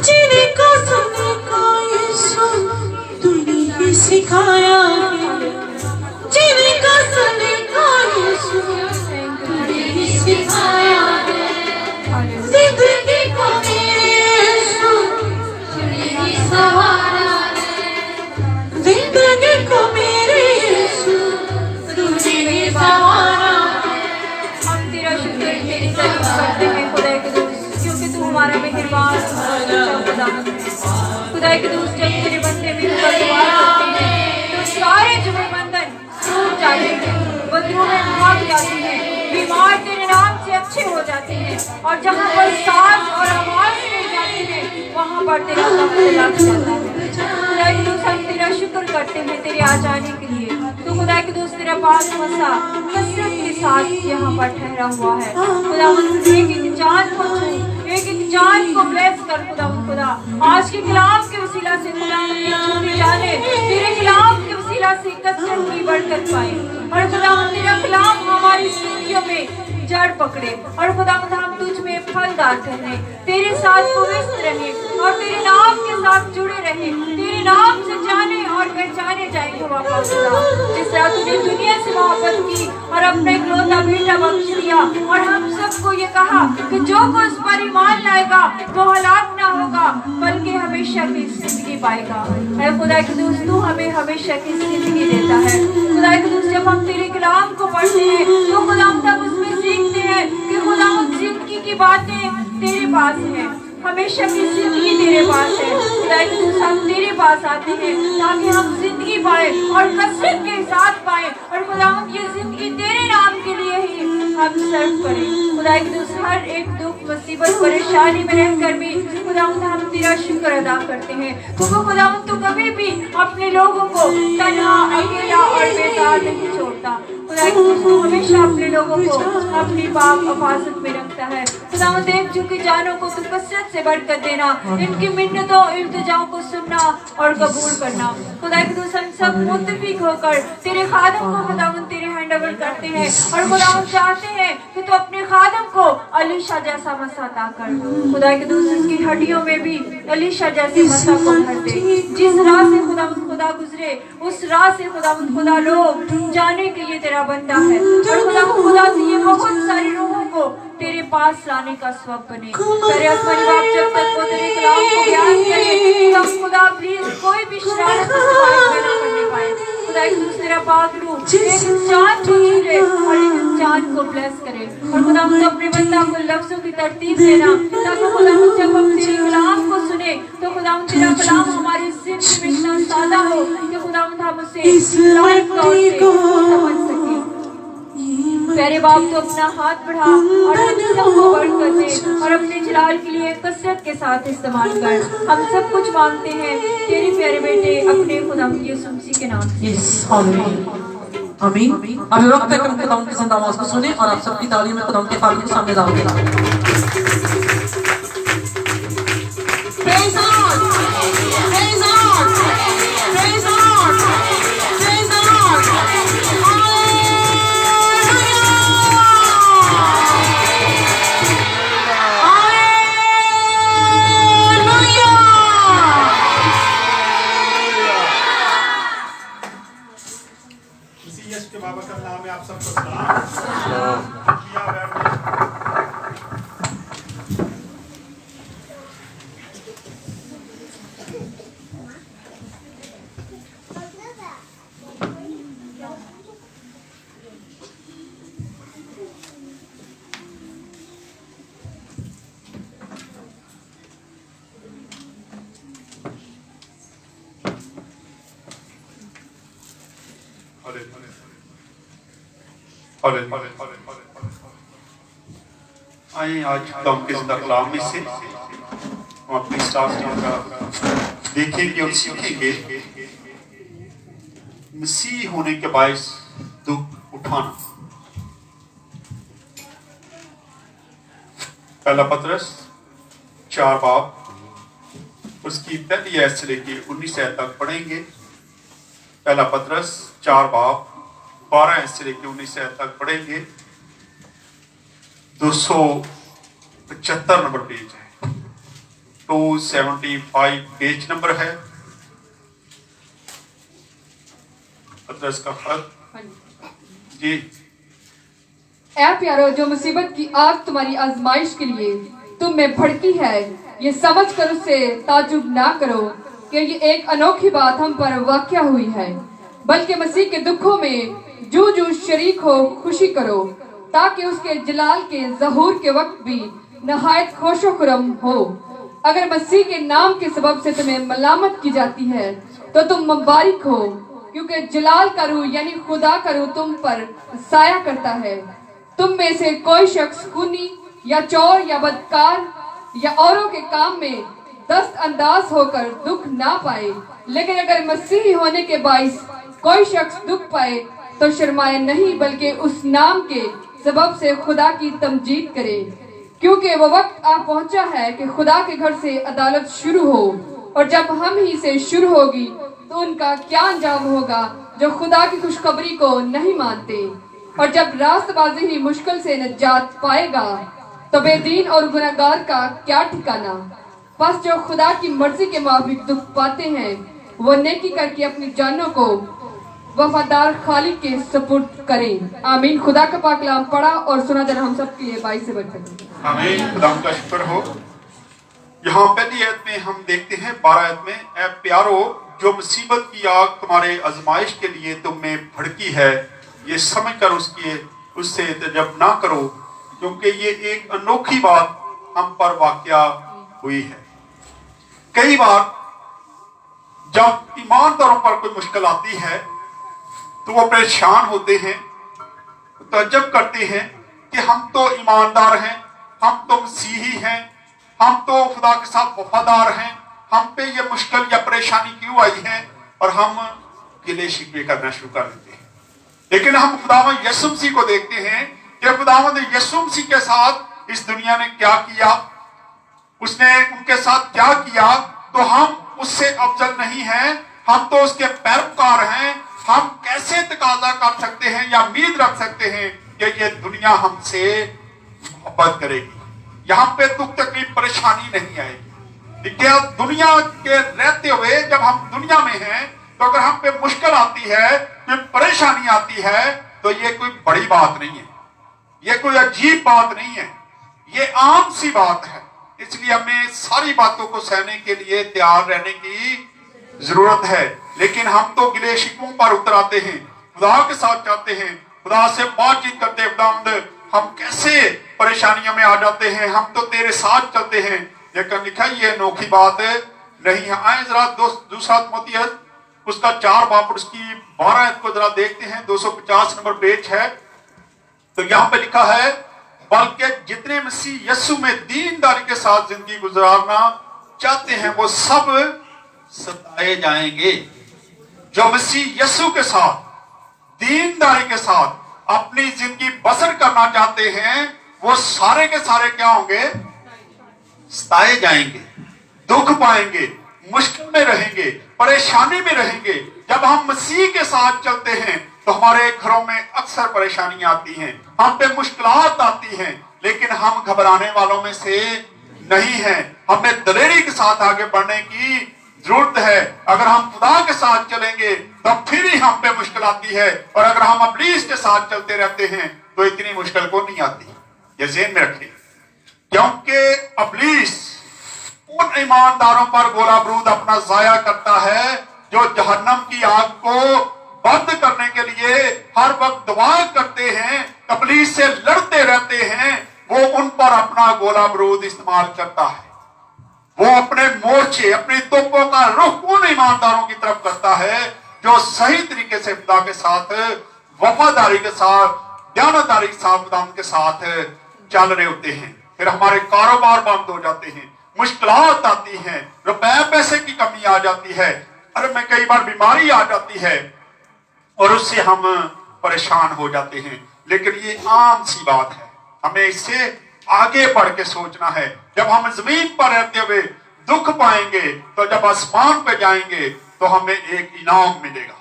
S1: जीने का सुनने का यीशु तूने ही सिखाया है, जीने का सुनने का यीशु तूने ही सिखाया है, जिंदगी को मेरे यीशु तूने ही संवारा है, जिंदगी को मेरे यीशु तूने ही संवारा है।
S3: हम तेरा शुक्र तेरी तारीफ करते हैं खुदा के दोस्त, क्योंकि तू हमारा मेहरबान खुदा के दोस्त। जब तेरे बंदे में दुआ करते हैं तो सारे जुए बंधन टूट जाते हैं, बदरूहें भाग जाती हैं, बीमार तेरे नाम से अच्छे हो जाते हैं, और जहाँ पर सांस और आवाज मिल जाती है वहाँ पर तेरा लग जाता है। खुदा के दोस्त हम तेरा शुक्र करते हैं तेरे आ जाने के लिए। तो खुदा के दोस्त तेरा पास मसा कसरत के साथ यहाँ पर ठहरा हुआ है। खुदा एक एक जान को छू, एक एक जान को ब्लेस कर खुदा। आज के कलाम के वसीला से खुदा छूने जाने तेरे कलाम के वसीला से कसरत की बरकत पाए, और खुदा तेरा कलाम हमारी जिंदगियों में जड़ पकड़े, और खुदा हम तुझ में फलदार ठहरे, तेरे साथ पवित्र रहे और तेरे नाम के साथ जुड़े रहे, तेरे नाम से जाने और पहचाने जाएंगे वापस खुदा। जिस तरह तूने दुनिया से मोहब्बत की और अपना इकलौता बेटा बख्श दिया, और हम सबको ये कहा कि जो कोई उस पर ईमान लाएगा वो हलाक ना होगा बल्कि हमेशा की जिंदगी पाएगा। ऐ खुदा के दोस्त तू हमें हमेशा की जिंदगी देता है। खुदा के दोस्त जब हम तेरे कलाम को पढ़ते हैं तो खुदा हम तब उसमें सीखते हैं कि खुदा जिंदगी की बातें तेरे पास है, हमेशा की जिंदगी तेरे पास है। खुदा के दोस्त हम तेरे पास आते हैं ताकि हम जिंदगी पाए और कसरत के साथ पाए, और खुदा हम ये जिंदगी तेरे नाम के लिए ही हम सर्व करें। खुदा के दोस्त हर एक दुख मुसीबत परेशानी में रहकर भी खुदा हम तेरा शुक्र अदा करते हैं, क्योंकि खुदा तू कभी भी अपने लोगों को तन्हा अकेला और बेकार नहीं छोड़ता। खुदा के दोस्त तू हमेशा अपने लोगों को अपनी पाक हिफाजत में रख सकता है। खुदावंद देव की जानों को तू कसरत से बढ़कर देना, इनकी मिन्नतों इल्तिजाओं को सुनना और कबूल करना। खुदा के दोस्त हम सब मुत्तफिक होकर तेरे खादम को खुदावंद तेरे हैंड ओवर करते हैं और खुदावंद चाहते हैं कि तू अपने खादम को अलीशा जैसा मसा अता कर। खुदा के दोस्त उसकी हड्डियों में भी अलीशा जैसे मसा को भर दे। जिस राह से खुदावंद खुदा गुजरे उस राह से खुदावंद खुदा लोग जाने के लिए तेरा बंदा है और खुदावंद खुदा से ये बहुत सारी रूहों को तेरे पास लाने का सबब बने। तेरे आसमानी बाप जब तक वो तेरे कलाम को बयान करे तब खुदा प्लीज कोई भी शरारत ना करने पाए। खुदा एक दूसरे तेरा पाक रूह एक इंसान को छूए और एक इंसान को ब्लेस करे और खुदा मुझे अपने बंदा को लफ्जों की तरतीब देना ताकि खुदा मुझे जब हम तेरे कलाम को सुने तो खुदा तेरा कलाम हमारी जिंदगी में इतना सादा हो कि खुदा हम उसे लाइफ तौर से समझ सके। प्यारे बाप तो अपना हाथ बढ़ा और हम सबको बढ़कर दे और अपने जलाल के लिए कसरत के साथ इस्तेमाल कर। हम सब कुछ मांगते हैं तेरे प्यारे बेटे अपने खुदा यीशु मसीह के नाम से।
S1: आमीन। अभी वक्त है कि हम खुदा की जिंदा आवाज को सुने और आप सबकी तालीम में खुदा के खालिक के सामने दाव
S6: के बाबा का नाम है। आप सबको सलाम। आइए आज खुदाम के जिंदा कलाम में से हम अपनी स्टाफ का देखेंगे और सीखेंगे मसीह होने के बायस दुख उठाना। पहला पतरस 4 बाब उसकी पहली आयत से लेके 19 आयत तक पढ़ेंगे। पहला पतरस 4 बाब 12 आयत से लेके 19 आयत तक पढ़ेंगे। 275 नंबर पेज है, 275 पेज नंबर है पतरस का खत जी।
S5: ऐ प्यारो, जो मुसीबत की आग तुम्हारी आजमाइश के लिए तुम में भड़की है, ये समझ कर उससे ताजुब ना करो कि ये एक अनोखी बात हम पर वाक़या हुई है, बल्कि मसीह के दुखों में जू जू शरीक हो खुशी करो, ताकि उसके जलाल के ज़हूर के वक्त भी नहायत खुशो खुरम हो। अगर मसीह के नाम के सबब से तुम्हें मलामत की जाती है तो तुम मुबारक हो, क्योंकि जलाल का रूह यानी खुदा का रूह तुम पर साया करता है। तुम में से कोई शख्स खूनी या चोर या बदकार या औरों के काम में दस्त अंदाज होकर दुख ना पाए, लेकिन अगर मसीही होने के बाइस कोई शख्स दुख पाए तो शर्माए नहीं, बल्कि उस नाम के सबब से खुदा की तमजीद करे, क्योंकि वो वक्त आ पहुंचा है कि खुदा के घर से अदालत शुरू हो, और जब हम ही से शुरू होगी तो उनका क्या अंजाम होगा जो खुदा की खुशखबरी को नहीं मानते। और जब रास्तबाजी ही मुश्किल से निजात पाएगा तो बेदीन और गुनहगार का क्या ठिकाना। बस जो खुदा की मर्जी के मुताबिक दुख पाते हैं वो नेकी करके अपनी जानों को वफादार खालिक के सपुर्द करें। आमीन। खुदा का पाक कलाम पढ़ा और सुना जाना हम सब के लिए 22 से बढ़कर।
S6: आमीन। खुदा का शुक्र हो। यहाँ पहली आयत में हम देखते हैं 12 आयत में, ऐ प्यारो, जो मुसीबत की आग तुम्हारे आजमाइश के लिए तुम में भड़की है, ये समझ कर उससे तजब ना करो, क्योंकि ये एक अनोखी बात हम पर वाक़या हुई है। कई बार जब ईमानदारों पर कोई मुश्किल आती है तो वो परेशान होते हैं, तजब करते हैं कि हम तो ईमानदार हैं, हम तो मसीही हैं, हम तो खुदा के साथ वफादार हैं, हम पे ये मुश्किल या परेशानी क्यों आई है, और हम गिले शिकवे करना शुरू कर देते हैं। लेकिन हम खुदावंद यीशु मसीह को देखते हैं कि खुदावंद यीशु मसीह के साथ इस दुनिया ने क्या किया, उसने उनके साथ क्या किया, तो हम उससे अफजल नहीं हैं, हम तो उसके पैरोकार हैं। हम कैसे तकाजा कर सकते हैं या उम्मीद रख सकते हैं कि ये दुनिया हमसे मोहब्बत करेगी, यहाँ पे दुख तकलीफ परेशानी नहीं आएगी। क्या दुनिया के रहते हुए जब हम दुनिया में हैं, तो अगर हम पे मुश्किल आती है, कोई परेशानी आती है, तो ये कोई बड़ी बात नहीं है, ये कोई अजीब बात नहीं है, ये आम सी बात है। इसलिए हमें सारी बातों को सहने के लिए तैयार रहने की जरूरत है। लेकिन हम तो गिले शिकवों पर उतर आते हैं, खुदा के साथ जाते हैं, खुदा से बातचीत करते हैं, खुदावंद हम कैसे परेशानियों में आ जाते हैं, हम तो तेरे साथ चलते हैं। लेकिन लिखा ये अनोखी बात नहीं है। आए जरा दूसरा तिमोथेयुस उसका 4 बाब उसकी 12 को जरा देखते हैं, 250 नंबर पेज है। तो यहाँ पे लिखा है, बल्कि जितने मसीह यीशु में दीनदारी के साथ जिंदगी गुजारना चाहते हैं वो सब सताए जाएंगे। जो मसीह यीशु के साथ दीनदारी के साथ अपनी जिंदगी बसर करना चाहते हैं, वो सारे के सारे क्या होंगे, सताए जाएंगे, दुख पाएंगे, मुश्किल में रहेंगे, परेशानी में रहेंगे। जब हम मसीह के साथ चलते हैं तो हमारे घरों में अक्सर परेशानियां आती हैं, हम पे मुश्किलात आती हैं, लेकिन हम घबराने वालों में से नहीं हैं। हमें दलेरी के साथ आगे बढ़ने की जरूरत है। अगर हम खुदा के साथ चलेंगे तो फिर ही हम पे मुश्किल आती है, और अगर हम अबलीस के साथ चलते रहते हैं तो इतनी मुश्किल को नहीं आती। ये ज़हन में रखें, क्योंकि अबलीस उन ईमानदारों पर गोला बारूद अपना जाया करता है जो जहन्नम की आग को बंद करने के लिए हर वक्त दुआ करते हैं, अबलीस से लड़ते रहते हैं। वो उन पर अपना गोला बारूद इस्तेमाल करता है, वो अपने मोर्चे, अपनी तोपों का रुख उन ईमानदारों की तरफ करता है जो सही तरीके से खुदा के साथ, वफादारी के साथ, दयानतदारी के साथ खुदा के साथ चल रहे होते हैं। फिर हमारे कारोबार बंद हो जाते हैं, मुश्किलात आती हैं, रुपए पैसे की कमी आ जाती है, और में कई बार बीमारी आ जाती है और उससे हम परेशान हो जाते हैं। लेकिन ये आम सी बात है, हमें इससे आगे बढ़ के सोचना है। जब हम जमीन पर रहते हुए दुख पाएंगे, तो जब आसमान पे जाएंगे तो हमें एक इनाम मिलेगा,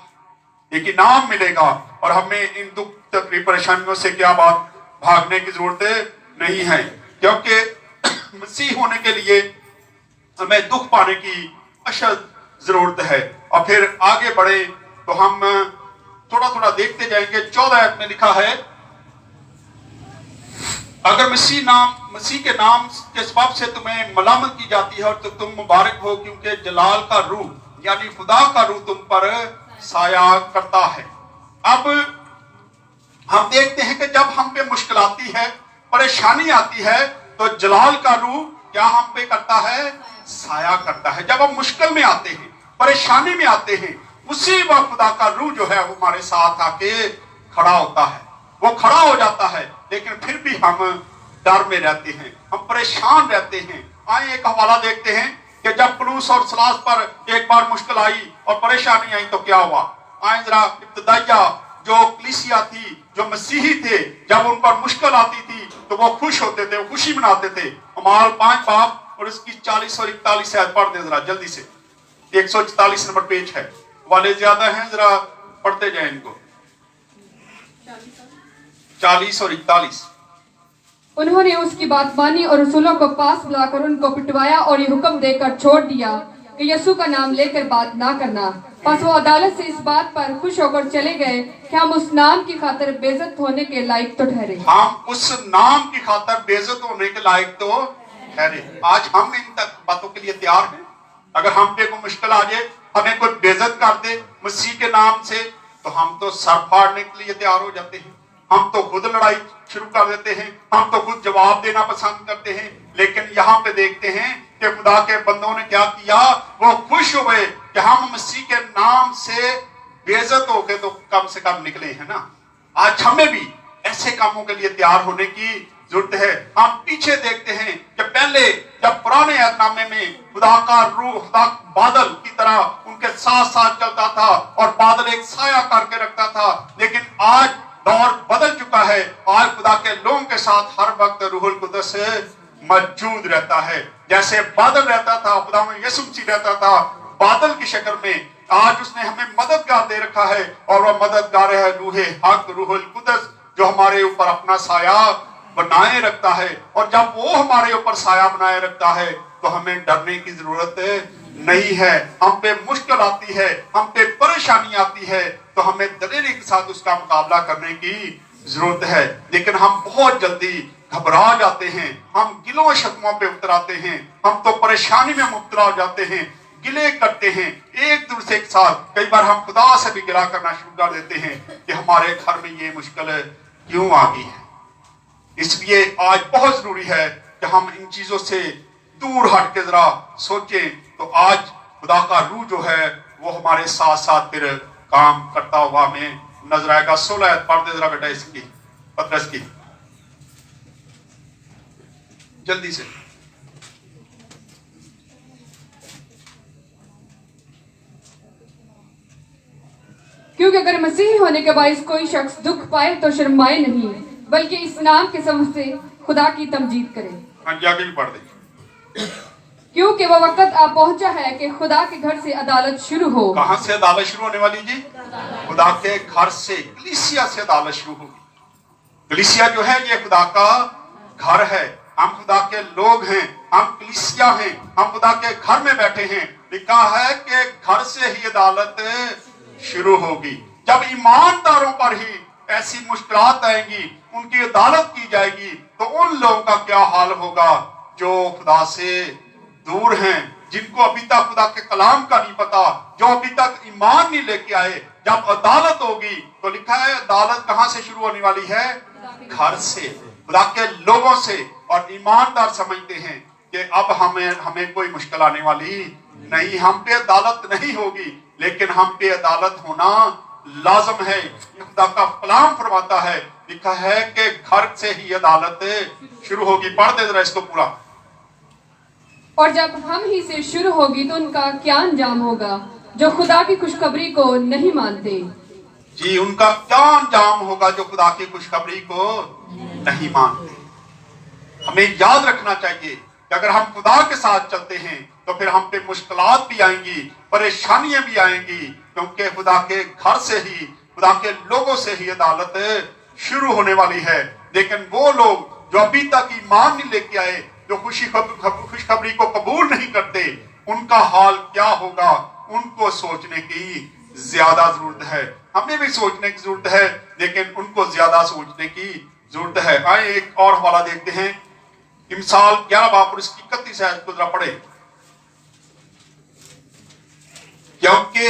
S6: एक इनाम मिलेगा, और हमें इन दुख तकलीफ परेशानियों से क्या बात भागने की जरूरत नहीं है, क्योंकि मसीह होने के लिए हमें दुख पाने की अशद जरूरत है। और फिर आगे बढ़े तो हम थोड़ा थोड़ा देखते जाएंगे। 14 आयत में लिखा है, अगर मसीह के नाम के सबब से तुम्हें मलामत की जाती है और तो तुम मुबारक हो, क्योंकि जलाल का रूह यानी खुदा का रूह तुम पर साया करता है। अब हम देखते हैं कि जब हम पे मुश्किल आती है, परेशानी आती है, तो जलाल का रूह क्या हम पे करता है, साया करता है। जब हम मुश्किल में आते हैं, परेशानी में आते हैं, उसी वक्त खुदा का रूह जो है वो हमारे साथ आके खड़ा होता है, वो खड़ा हो जाता है। लेकिन फिर भी हम डर में रहते हैं, हम परेशान रहते हैं। आइए एक हवाला देखते हैं कि जब पलूस और सलास पर एक बार मुश्किल आई और परेशानी आई तो क्या हुआ। आइए जरा इब्तिदाइया जो कलीसिया थी, जो मसीही थे, जब उन पर मुश्किल आती थी तो वो खुश होते थे, वो खुशी मनाते थे। अमाल 5 बाब और इसकी 40 और 41 आयत पढ़ दे जरा जल्दी से, 144 नंबर पेज है, वाले ज्यादा हैं, जरा पढ़ते जाए इनको। 40 और 41।
S5: उन्होंने उसकी बात मानी और रसूलों को पास बुलाकर उनको पिटवाया और ये हुक्म देकर छोड़ दिया कि यीशु का नाम लेकर बात ना करना। बस वो अदालत से इस बात पर खुश होकर चले गए कि हम उस नाम की खातिर बेइज्जत होने के लायक तो ठहरे।
S6: हम उस नाम की खातिर बेइज्जत होने के लायक तो ठहरे। आज हम इन तक बातों के लिए तैयार हैं। अगर हम पे कोई मुश्किल आ जाए, हमें कोई बेइज्जत कर दे मसीह के नाम से, तो हम तो सर फाड़ने के लिए तैयार हो जाते हैं, हम तो खुद लड़ाई शुरू कर देते हैं, हम तो खुद जवाब देना पसंद करते हैं। लेकिन यहाँ पे देखते हैं कि खुदा के बंदों ने क्या किया, वो खुश हुए कि हम मसीह के नाम से बेइज्जत होके तो कम से कम निकले हैं ना। आज हमें भी ऐसे कामों के लिए तैयार होने की जरूरत है। हम पीछे देखते हैं कि पहले जब पुराने अहदनामे में खुदा का रूह, खुदा बादल की तरह उनके साथ साथ चलता था और बादल एक साया करके रखता था, लेकिन आज दौर बदल चुका है। आज खुदा के लोगों के साथ हर वक्त रूहुल कुदस मौजूद रहता है। जैसे बादल रहता था, खुदा में यीशु मसीह रहता था बादल की शक्ल में, आज उसने हमें मददगार दे रखा है और वह मददगार है रूहे हक, रूहुल कुदस, जो हमारे ऊपर अपना साया बनाए रखता है। और जब वो हमारे ऊपर साया बनाए रखता है तो हमें डरने की जरूरत नहीं है। हम पे मुश्किल आती है, हम पे परेशानी आती है तो हमें दलेरी के साथ उसका मुकाबला करने की जरूरत है। लेकिन हम बहुत जल्दी घबरा जाते हैं, हम गिलों शक्मों पे उतर आते हैं, हम तो परेशानी में मुब्तला हो जाते हैं, गिले करते हैं एक दूसरे के साथ। कई बार हम खुदा से भी गिला करना शुरू कर देते हैं कि हमारे घर में ये मुश्किल क्यों आ गई है। इसलिए आज बहुत जरूरी है कि हम इन चीजों से दूर हट के जरा सोचें, तो आज खुदा का रूह जो है वो हमारे साथ साथ फिर काम करता हुआ हमें नजर आएगा। 16 पढ़ दे जरा बेटा इसकी, पतरस की, जल्दी से।
S5: क्योंकि अगर मसीही होने के बायस कोई शख्स दुख पाए तो शर्माए नहीं, बल्कि इस नाम के सबब से खुदा की तमजीद करे।
S6: हाँ जी, आगे भी पढ़ दे।
S5: क्योंकि वह वक्त आ पहुंचा है कि खुदा के घर से अदालत शुरू हो।
S6: कहां से अदालत शुरू होने वाली जी? खुदा के घर से, कलीसिया से अदालत शुरू होगी। कलीसिया जो है ये खुदा का घर है, हम खुदा के लोग हैं, हम कलीसिया हैं, हम खुदा के घर में बैठे हैं। लिखा है कि घर से ही अदालत शुरू होगी। जब ईमानदारों पर ही ऐसी मुश्किलात आएंगी, उनकी अदालत की जाएगी, तो उन लोगों का क्या हाल होगा जो खुदा से दूर हैं, जिनको अभी तक खुदा के कलाम का नहीं पता, जो अभी तक ईमान नहीं लेके आए। जब अदालत होगी तो लिखा है अदालत कहां से शुरू होने वाली है? घर से, खुदा के लोगों से। और ईमानदार समझते हैं कि अब हमें कोई मुश्किल आने वाली नहीं, हम पे अदालत नहीं होगी, लेकिन हम पे अदालत होना लाजम है। खुदा का कलाम फरमाता है, लिखा है कि घर से ही अदालत शुरू होगी। पढ़ दे जरा इसको पूरा।
S5: और जब हम ही से शुरू होगी तो उनका क्या अंजाम होगा जो खुदा की खुशखबरी को नहीं मानते।
S6: जी, उनका क्या अंजाम होगा जो खुदा की खुशखबरी को नहीं मानते। हमें याद रखना चाहिए कि अगर हम खुदा के साथ चलते हैं तो फिर हम पे मुश्किलात भी आएंगी, परेशानियां भी आएंगी, क्योंकि खुदा के घर से ही, खुदा के लोगों से ही अदालत शुरू होने वाली है। लेकिन वो लोग जो अभी तक ईमान नहीं लेके आए, जो खुशखबरी को कबूल नहीं करते, उनका हाल क्या होगा, उनको सोचने की ज्यादा जरूरत है। हमें भी सोचने की जरूरत है, लेकिन उनको ज्यादा सोचने की जरूरत है। आए एक और हवाला देखते हैं, इमसाल 11 बाब और इसकी 31 आयत को जरा पढ़े। क्योंकि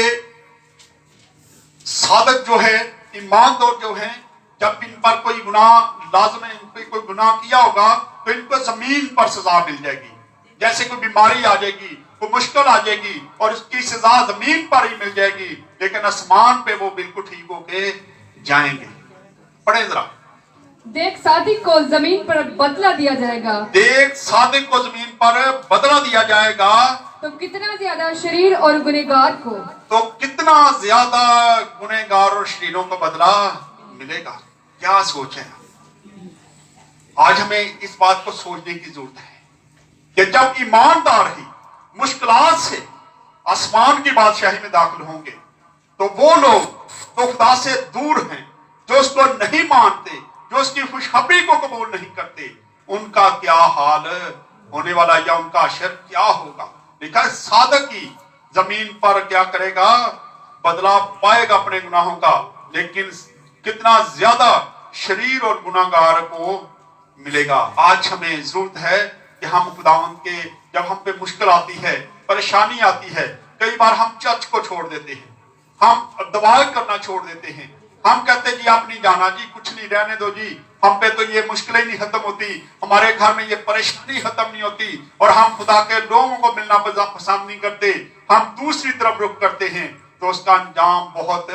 S6: सादक जो है, ईमानदार जो है, जब इन पर कोई गुनाह लाजम है, इन पर कोई गुनाह किया होगा तो इनको जमीन पर सजा मिल जाएगी। जैसे कोई बीमारी आ जाएगी, कोई मुश्किल आ जाएगी और उसकी सजा जमीन पर ही मिल जाएगी, लेकिन आसमान पे वो बिल्कुल ठीक होके जाएंगे। पढ़े जरा।
S5: देख सादिक को जमीन पर बदला दिया जाएगा।
S6: देख सादिक को जमीन पर बदला दिया जाएगा,
S5: तो कितना ज्यादा शरीर और गुनहगार को,
S6: तो कितना ज्यादा गुनहगार और शरीरों को बदला मिलेगा। क्या सोच है? आज हमें इस बात को सोचने की जरूरत है कि जब ईमानदार ही मुश्किलात से आसमान की बादशाही में दाखिल होंगे, तो वो लोग तो खुदा से दूर हैं, जो उसको नहीं मानते, जो उसकी खुशखबरी को कबूल नहीं करते, उनका क्या हाल होने वाला, या उनका अशर क्या होगा। लिखा है सादक ही जमीन पर क्या करेगा? बदला पाएगा अपने गुनाहों का, लेकिन कितना ज्यादा शरीर और गुनाहगार को मिलेगा। आज हमें जरूरत है कि हम खुदावंद के, जब हम पे मुश्किल आती है, परेशानी आती है, कई बार हम चर्च को छोड़ देते हैं, हम दवा करना छोड़ देते हैं, हम कहते हैं जी आप नहीं जाना जी, कुछ नहीं, रहने दो जी, हम पे तो ये मुश्किलें नहीं खत्म होती, हमारे घर में ये परेशानी खत्म नहीं होती, और हम खुदा के लोगों को मिलना पसंद नहीं करते, हम दूसरी तरफ रुख करते हैं, तो उसका अंजाम बहुत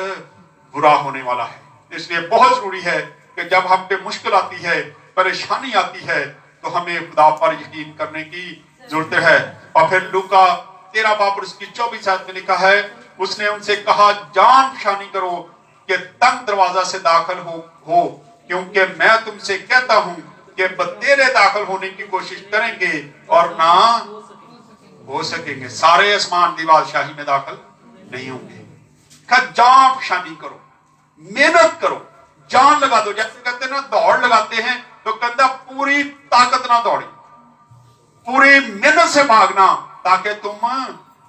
S6: बुरा होने वाला है। इसलिए बहुत जरूरी है कि जब हम पे मुश्किल आती है, परेशानी आती है, तो हमें खुदा पर यकीन करने की जरूरत है। और फिर लूका 13 बाब और उसकी 24 आयत में लिखा है, उसने उनसे कहा जान पहचानी करो कि तंग दरवाजा से दाखिल हो, क्योंकि मैं तुमसे कहता हूं कि बतेरे दाखिल होने की कोशिश करेंगे और ना हो सकेंगे। सारे आसमान की बादशाही में दाखिल नहीं होंगे। जान फशानी करो, मेहनत करो, जान लगा दो। जैसे कहते हैं ना दौड़ लगाते हैं, तो कहता पूरी ताकत ना दौड़ी, पूरी मेहनत से भागना ताकि तुम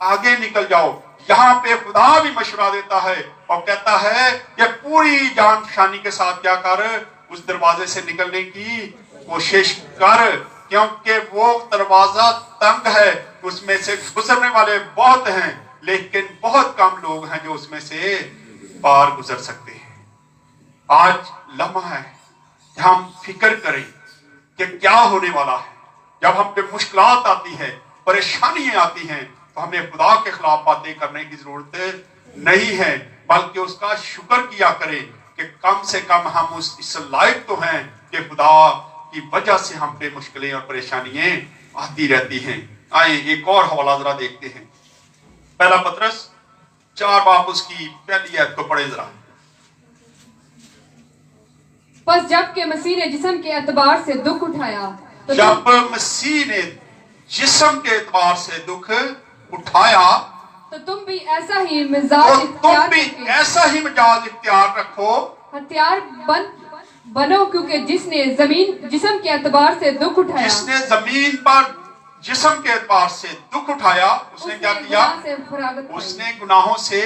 S6: आगे निकल जाओ। यहाँ पे खुदा भी मशवरा देता है और कहता है कि पूरी जान फशानी के साथ क्या कर, उस दरवाजे से निकलने की कोशिश कर, क्योंकि वो दरवाजा तंग है, उसमें से गुजरने वाले बहुत हैं, लेकिन बहुत कम लोग हैं जो उसमें से पार गुजर सकते हैं। आज लम्हा है कि हम फिक्र करें कि क्या होने वाला है। जब हम पे मुश्किलात आती है, परेशानियां आती हैं, तो हमें खुदा के खिलाफ बातें करने की जरूरत नहीं है, बल्कि उसका शुक्र किया करें कि कम से कम हम इस लायक तो हैं कि खुदा की वजह से हम पे मुश्किलें और परेशानियां आती रहती हैं। आए एक और हवाला जरा देखते हैं। पहला पतरस 4 बाब उसकी पहली आयत को पढ़े जरा।
S5: बस जबकि मसीह ने जिस्म के एतबार से दुख उठाया, तो
S6: जब मसीह ने जिस्म के एतबार से दुख उठाया,
S5: तो तुम भी ऐसा ही मिजाज
S6: तो तुम
S5: इख्तियार
S6: भी
S5: करके
S6: ऐसा ही मिजाज इख्तियार रखो,
S5: हथियार बनो, क्योंकि जिसने जमीन जिस्म के एतबार से दुख उठाया,
S6: जिसने जमीन पर जिस्म के एतबार से दुख उठाया, उसने क्या किया?
S5: गुनाह से फरागत पाई।
S6: उसने गुनाहों से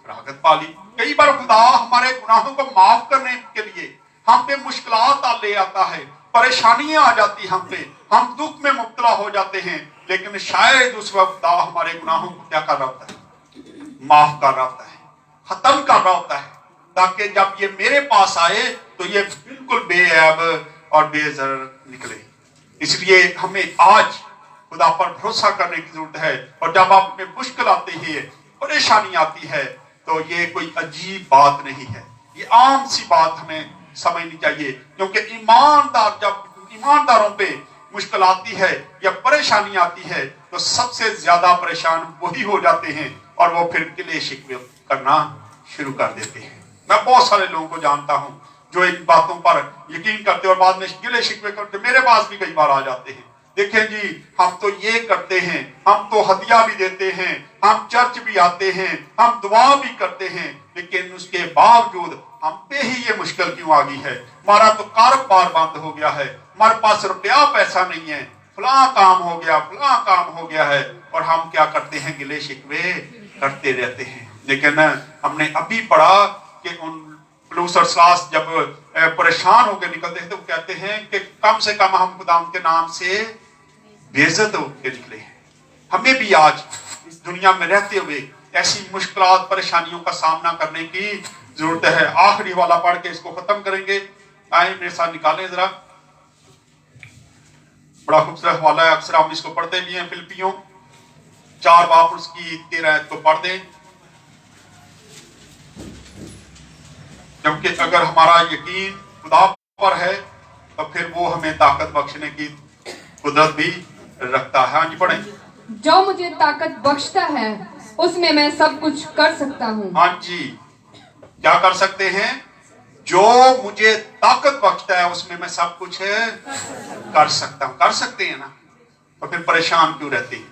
S6: फरागत पा ली। कई बार खुदा हमारे गुनाहों को माफ करने के लिए हम पे मुश्किलात ले आता है, परेशानियां आ जाती हम पे, हम दुख में मुब्तला हो जाते हैं, लेकिन शायद उस वक्त खुदा हमारे गुनाहों को क्या कर रहा होता है? माफ कर रहा होता है, खत्म कर रहा होता है, ताकि जब ये मेरे पास आए तो ये बिल्कुल बेऐब और बेजर निकले। इसलिए हमें आज खुदा पर भरोसा करने की जरूरत है। और जब आप में मुश्किल आती है, परेशानी आती है, तो ये कोई अजीब बात नहीं है, ये आम सी बात हमें समझनी चाहिए। क्योंकि जब ईमानदारों पे मुश्किल आती है या परेशानी आती है, तो सबसे ज्यादा परेशान वही हो जाते हैं और वो फिर गिले शिकवे करना शुरू कर देते हैं। मैं बहुत सारे लोगों को जानता हूं जो इन बातों पर यकीन करते और बाद में गिले शिकवे करते। मेरे पास भी कई बार आ जाते हैं, देखें जी हम तो ये करते हैं, हम तो हदिया भी देते हैं, हम चर्च भी आते हैं, हम दुआ भी करते हैं, लेकिन उसके बावजूद हम पे ही ये मुश्किल क्यों आ गई है? हमारा तो कारोबार बंद हो गया है, हमारे पास रुपया पैसा नहीं है, फलां काम हो गया, फलां काम हो गया है, और हम क्या करते हैं? गिले शिकवे करते रहते हैं। लेकिन हमने अभी पढ़ा कि उन प्लूसर सास जब परेशान होकर निकलते हैं तो वो कहते हैं कि कम से कम हम खुदा के नाम से बेइज्जत होकर निकले हैं। हमें भी आज इस दुनिया में रहते हुए ऐसी मुश्किलात परेशानियों का सामना करने की जरूरत है। आखिरी वाला पढ़ के इसको खत्म करेंगे। आए मेरे साथ निकालें जरा, बड़ा खूबसूरत हवाला है, अक्सर हम इसको पढ़ते भी हैं। फिलिपियों 4 बाब उसकी 13 आयत को पढ़ दें। क्योंकि अगर हमारा यकीन खुदा पर है तो फिर वो हमें ताकत बख्शने की कुदरत भी रखता है। हाँ जी पढ़ें।
S5: जो मुझे ताकत बख्शता है उसमें मैं सब कुछ कर सकता हूँ।
S6: हाँ जी, क्या कर सकते हैं? जो मुझे ताकत बख्शता है उसमें मैं सब कुछ कर सकता हूँ। कर सकते हैं ना, तो फिर परेशान क्यों रहते हैं?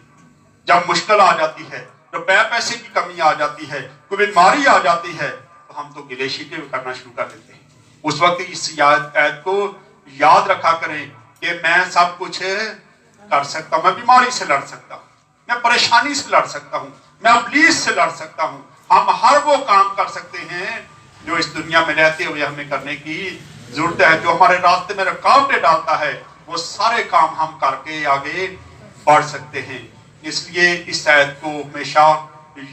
S6: जब मुश्किल आ जाती है, रुपए पैसे की कमी आ जाती है, कोई बीमारी आ जाती है, तो हम तो गिले शिकवे करना शुरू कर देते हैं। उस वक्त इस आयत को याद रखा करें कि मैं सब कुछ कर सकता हूँ, मैं बीमारी से लड़ सकता हूँ, मैं परेशानी से लड़ सकता हूँ, मैं इब्लीस से लड़ सकता हूँ। हम हर वो काम कर सकते हैं जो इस दुनिया में रहते हुए हमें करने की जरूरत है। जो हमारे रास्ते में रुकावटें डालता है, वो सारे काम हम करके आगे बढ़ सकते हैं। इसलिए इस आयत को हमेशा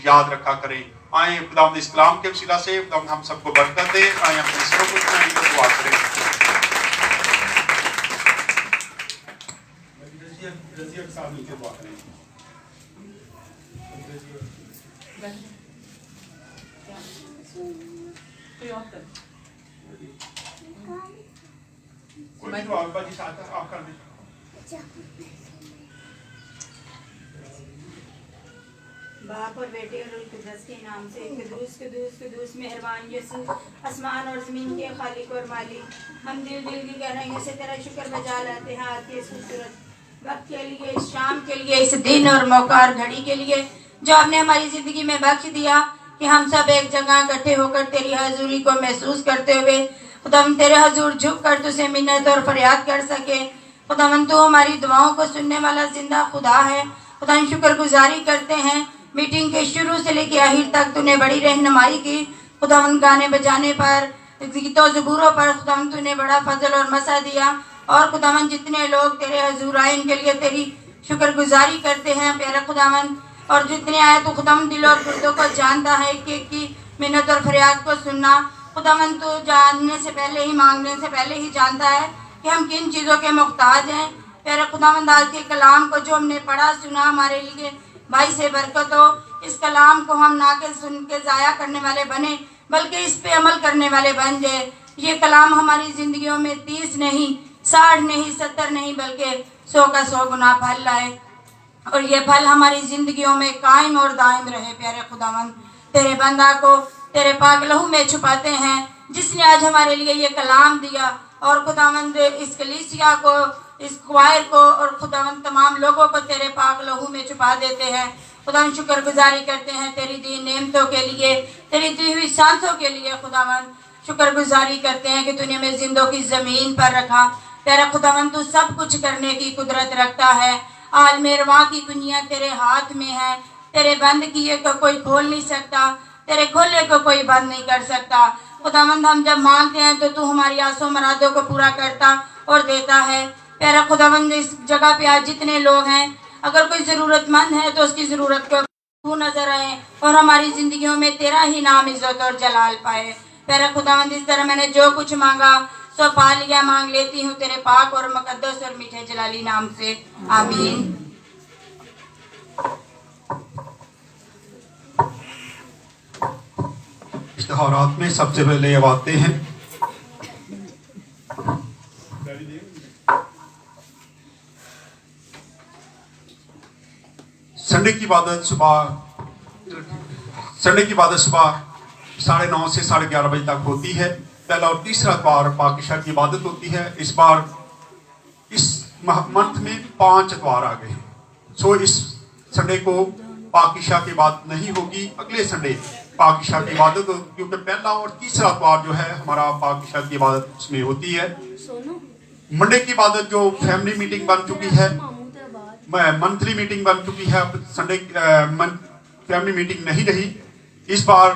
S6: याद रखा करें। आए खुदावंद इस कलाम के वसीला से खुदावंद हम सबको बरकत दे। आए अपने सिरों को उठाएं, दुआ करें। आप कर दीजिए।
S7: बाप और बेटे और रुल कुदस के नाम से कुदूस कुदूस कुदूस मेहरबान यीशु आसमान और ज़मीन के खालिक और मालिक, हम दिल दिल की गहराइयों से तेरा शुक्र बजा लाते हैं आज के खूबसूरत वक्त के लिए, इस शाम के लिए, इस दिन और मौका और घड़ी के लिए जो आपने हमारी ज़िंदगी में बख्श दिया कि हम सब एक जगह इकट्ठे होकर तेरी हजूरी को महसूस करते हुए खुदावन तेरे हजूर झुक कर तुझसे मिन्नत और फरियाद कर सके। खुदावन तू हमारी दुआओं को सुनने वाला जिंदा खुदा है। खुदावन शुक्रगुजारी करते हैं, मीटिंग के शुरू से लेकर आखिर तक तूने बड़ी रहनुमाई की। खुदावन गाने बजाने पर, गीतों ज़बूरों पर खुदावन तूने बड़ा फजल और मसा दिया। और खुदावन जितने लोग तेरे हजूर आए उनके लिए तेरी शुक्रगुजारी करते हैं प्यारा खुदावन। और जितने आए तो खुदावन दिल और गुर्दों को जानता है, एक की मिन्नत और फरियाद को सुनना। खुदावन तो जानने से पहले ही, मांगने से पहले ही जानता है कि हम किन चीज़ों के मुख्ताज हैं। प्यारे खुदावन आज के कलाम को जो हमने पढ़ा सुना हमारे लिए भाई से बरकत हो। इस कलाम को हम ना के सुन के ज़ाया करने वाले बने बल्कि इस पे अमल करने वाले बन जाए। ये कलाम हमारी ज़िंदगियों में 30 नहीं, 60 नहीं, 70 नहीं बल्कि 100 का 100 गुना फल लाए और ये फल हमारी ज़िंदगियों में कायम और दायम रहे। प्यारे खुदावन तेरे बंदा को तेरे पाक लहू में छुपाते हैं जिसने आज हमारे लिए ये कलाम दिया। और खुदावंद इस कलीसिया को, इस क्वायर को और खुदावंद तमाम लोगों को तेरे पाक लहू में छुपा देते हैं। खुदावंद शुक्रगुजारी करते हैं तेरी दी नेमतों के लिए, तेरी दी हुई सांसों के लिए। खुदावंद शुक्रगुजारी करते हैं कि तूने हमें जिंदों की ज़मीन पर रखा। तेरा खुदावंद तू सब कुछ करने की कुदरत रखता है। आज मेरवा की दुनिया तेरे हाथ में है। तेरे बंद किए को कोई खोल नहीं सकता, तेरे खोले को कोई बंद नहीं कर सकता। खुदावंद हम जब मांगते हैं तो तू हमारी आसों मरादों को पूरा करता और देता है। प्यारा खुदावंद इस जगह पे आज जितने लोग हैं, अगर कोई ज़रूरतमंद है तो उसकी ज़रूरत को तू नजर आए और हमारी ज़िंदगियों में तेरा ही नाम इज्जत और जलाल पाए। प्यारा खुदावंद इस तरह मैंने जो कुछ मांगा सो पा लिया, मांग लेती हूँ तेरे पाक और मुकद्दस और मीठे जलाली नाम से, आमीन।
S6: इश्तिहारात में सबसे पहले अब आते हैं संडे की इबादत सुबह 9:30 से 11:30 बजे तक होती है। पहला और तीसरा बार पाकिशा की इबादत होती है। इस बार इस मंथ में 5 इतवार आ गए हैं। सो इस संडे को पाकिशा की इबादत नहीं होगी, अगले संडे पाकिशा की इबादत होगी, क्योंकि पहला और तीसरा इतवार जो है हमारा पाकिशा की इबादत उसमें होती है। मंडे की इबादत जो फैमिली मीटिंग बन चुकी है, मंथली मीटिंग बन चुकी है, अब संडे फैमिली मीटिंग नहीं रही। इस बार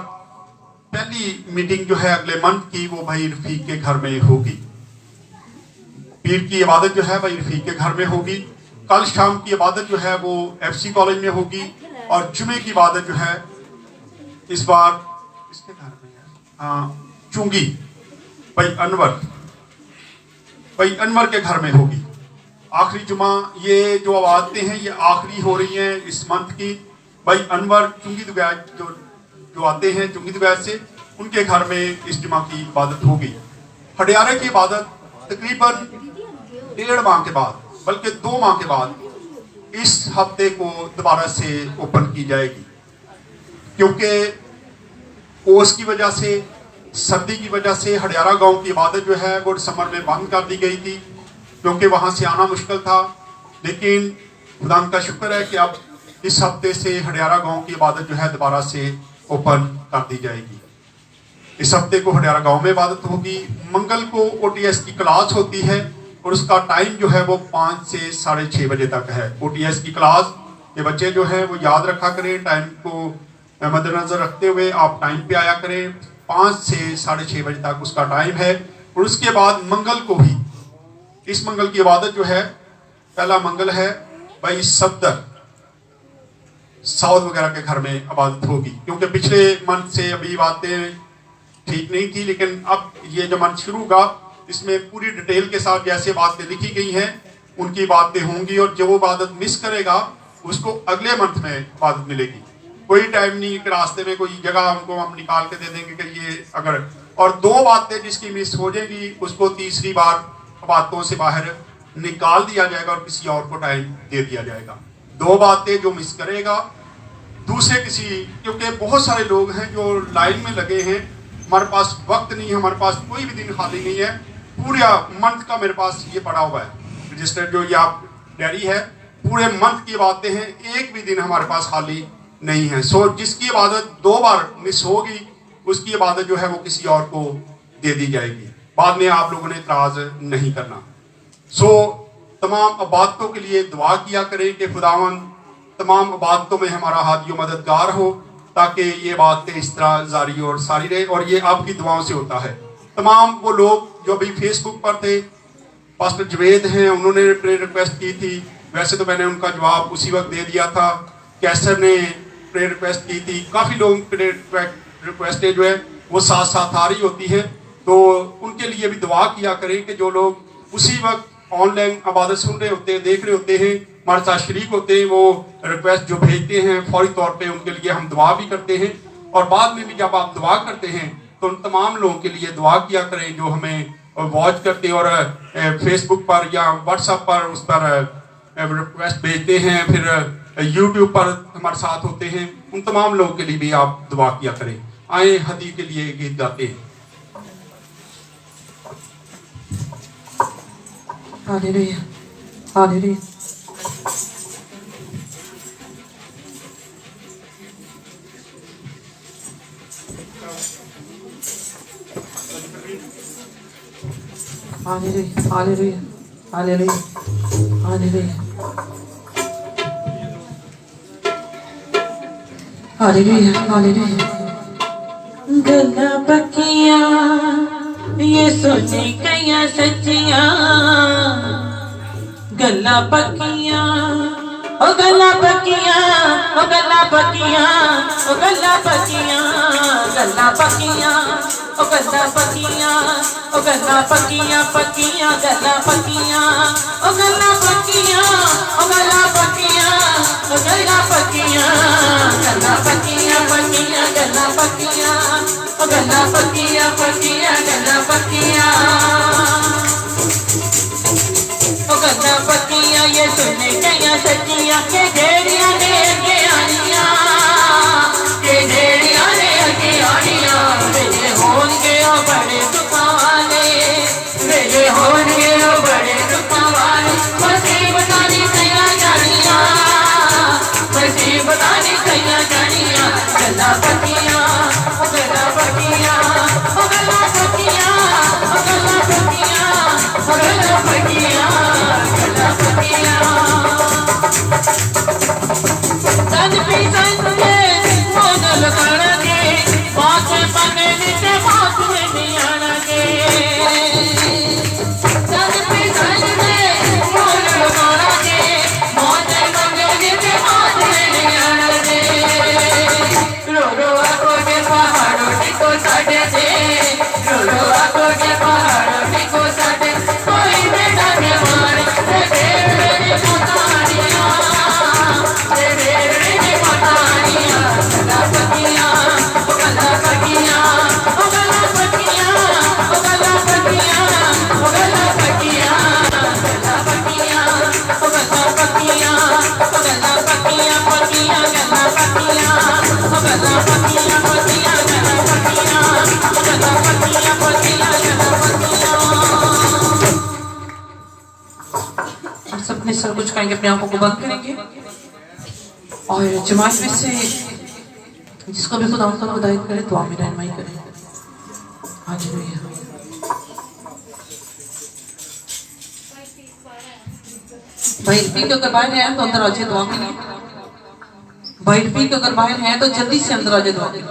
S6: पहली मीटिंग जो है अगले मंथ की वो भाई रफीक के घर में होगी। पीर की इबादत जो है भाई रफीक के घर में होगी। कल शाम की इबादत जो है वो FC कॉलेज में होगी और जुमे की इबादत जो है इस बार इसके घर में है, चुंगी भाई अनवर के घर में होगी। आखिरी जुमा ये जो आवाज़ें हैं ये आखिरी हो रही हैं इस मंथ की। भाई अनवर चुंगी दुगैज जो आते हैं चुंगी दुगैज से, उनके घर में इस जुमा की इबादत होगी। हडियारे की इबादत तकरीबन 1.5 माह के बाद, बल्कि 2 माह के बाद इस हफ्ते को दोबारा से ओपन की जाएगी, क्योंकि ओस की वजह से, सर्दी की वजह से हडियारा गांव की इबादत जो है वो दिसंबर में बंद कर दी गई थी, क्योंकि वहां से आना मुश्किल था। लेकिन खुदा का शुक्र है कि अब इस हफ्ते से हडियारा गांव की इबादत जो है दोबारा से ओपन कर दी जाएगी। इस हफ्ते को हडियारा गांव में इबादत होगी। मंगल को OTS की क्लास होती है और उसका टाइम जो है वो 5 से 6:30 बजे तक है। OTS की क्लास ये बच्चे जो है वो याद रखा करें, टाइम को मद्देनजर रखते हुए आप टाइम पे आया करें। 5 से 6:30 बजे तक उसका टाइम है। और उसके बाद मंगल को ही, इस मंगल की इबादत जो है, पहला मंगल है भाई सफदर साउद वगैरह के घर में इबादत होगी, क्योंकि पिछले मंथ से अभी बातें ठीक नहीं थी, लेकिन अब ये जो मंथ शुरू होगा इसमें पूरी डिटेल के साथ जैसे बातें लिखी गई हैं उनकी बातें होंगी, और जो वो इबादत मिस करेगा उसको अगले मंथ में इबादत मिलेगी। कोई टाइम नहीं कि रास्ते में कोई जगह हमको हम निकाल के दे देंगे कि ये अगर, और 2 बातें जिसकी मिस हो जाएगी उसको तीसरी बार बातों से बाहर निकाल दिया जाएगा और किसी और को टाइम दे दिया जाएगा। 2 बातें जो मिस करेगा दूसरे किसी, क्योंकि बहुत सारे लोग हैं जो लाइन में लगे हैं, हमारे पास वक्त नहीं है, हमारे पास कोई भी दिन खाली नहीं है, पूरा मंथ का मेरे पास ये पड़ा हुआ है रजिस्टर, जो ये आप डायरी है, पूरे मंथ की बातें हैं, एक भी दिन हमारे पास खाली नहीं है। सो जिसकी इबादत 2 बार मिस होगी उसकी इबादत जो है वो किसी और को दे दी जाएगी, बाद में आप लोगों ने इतराज नहीं करना। सो तमाम इबादतों के लिए दुआ किया करें कि खुदावन तमाम इबादतों में हमारा हादी मददगार हो, ताकि ये बातें इस तरह जारी और सारी रहे, और ये आपकी दुआओं से होता है। तमाम वो लोग जो अभी फेसबुक पर थे, पास्टर जवेद हैं, उन्होंने प्रेयर रिक्वेस्ट की थी, वैसे तो मैंने उनका जवाब उसी वक्त दे दिया था। कैसर ने प्रेयर रिक्वेस्ट की थी, काफ़ी लोग प्रेयर रिक्वेस्टें जो है वो साथ साथ आ रही होती है, तो उनके लिए भी दुआ किया करें कि जो लोग उसी वक्त ऑनलाइन इबादत सुन रहे होते हैं, देख रहे होते हैं, हमारे साथ शरीक होते हैं, वो रिक्वेस्ट जो भेजते हैं फौरी तौर पे उनके लिए हम दुआ भी करते हैं, और बाद में भी जब आप दुआ करते हैं तो उन तमाम लोगों के लिए दुआ किया करें जो हमें वॉच करते और फेसबुक पर या व्हाट्सएप पर उस पर रिक्वेस्ट भेजते हैं, फिर यूट्यूब पर हमारे साथ होते हैं, उन तमाम लोगों के लिए भी आप दुआ किया करें। आए हदी के लिए गीत गाते हैं।
S1: Hallelujah, hallelujah. Hallelujah, hallelujah, hallelujah, hallelujah, hallelujah, hallelujah. गल्ला पक्कियां ये सोची कईयां सच्चियां, गल्ला पक्कियां ओ गल्ला पक्कियां, ओ गल्ला पक्कियां, ओ गल्ला पक्कियां, गल्ला पक्कियां, ओ गल्ला पक्कियां, ओ गल्ला पक्कियां, पक्कियां गल्ला पक्कियां, ओ गल्ला पक्कियां, ओ गल्ला पक्कियां, ओ गल्ला पक्कियां, गल्ला पक्कियां, पक्कियां गल्ला पक्कियां, ओ गल्ला पक्कियां, पक्कियां गल्ला पक्कियां, ओ गल्ला पक्कियां ये सुनने कईयां सच्चियां के ढेरियां ने अगे आनियां, के ढेरियां ने अगे आनियां, मेरे होंगे ओ बड़े दुखां वाले, मेरे होंगे ओ बड़े दुखां वाले, मुसीबतां दी कईयां जानियां, मुसीबतां दी कईयां जानियां, गल्ला पक्कियां, ओ गल्ला पक्कियां, ओ गल्ला पक्कियां, ओ गल्ला पक्कियां, ओ गल्ला पक्कियां, गल्ला पक्कियां। सज पी संत के मोन लगाना के, बात बने नीचे बात में नहीं आना के, सज पी संत के मोन लगाना के, बात बने नीचे बात में नहीं आना के। रो रो आको के पहाड़ों को साढ़े दे, रो रो आको के पहाड़ों को साढ़े, कोई बेटा के मारे तेरे पोतानिया, तेरे पोतानिया, गल्ला पक्कियां, ओ गल्ला पक्कियां, ओ गल्ला पक्कियां, ओ गल्ला पक्कियां, ओ गल्ला पक्कियां, गल्ला पक्कियां, ओ गल्ला पक्कियां, ओ गल्ला पक्कियां, पक्कियां गल्ला पक्कियां, ओ गल्ला पक्कियां, पक्कियां गल्ला पक्कियां, ओ गल्ला पक्कियां, पक्कियां गल्ला पक्कियां। हम सब अपने सर कुछ करेंगे, अपनी आंखों को बंद करेंगे, और जमात में से जिसको भी खुदा उनको हिदायत करे दुआ में रहनुमाई करें। हालेलुया। भाई पी के अगर बाहर है तो अंदर आ जाए दुआ के लिए, भाई पी के अगर बाहर है तो जल्दी से अंदर आ जाए दुआ के लिए।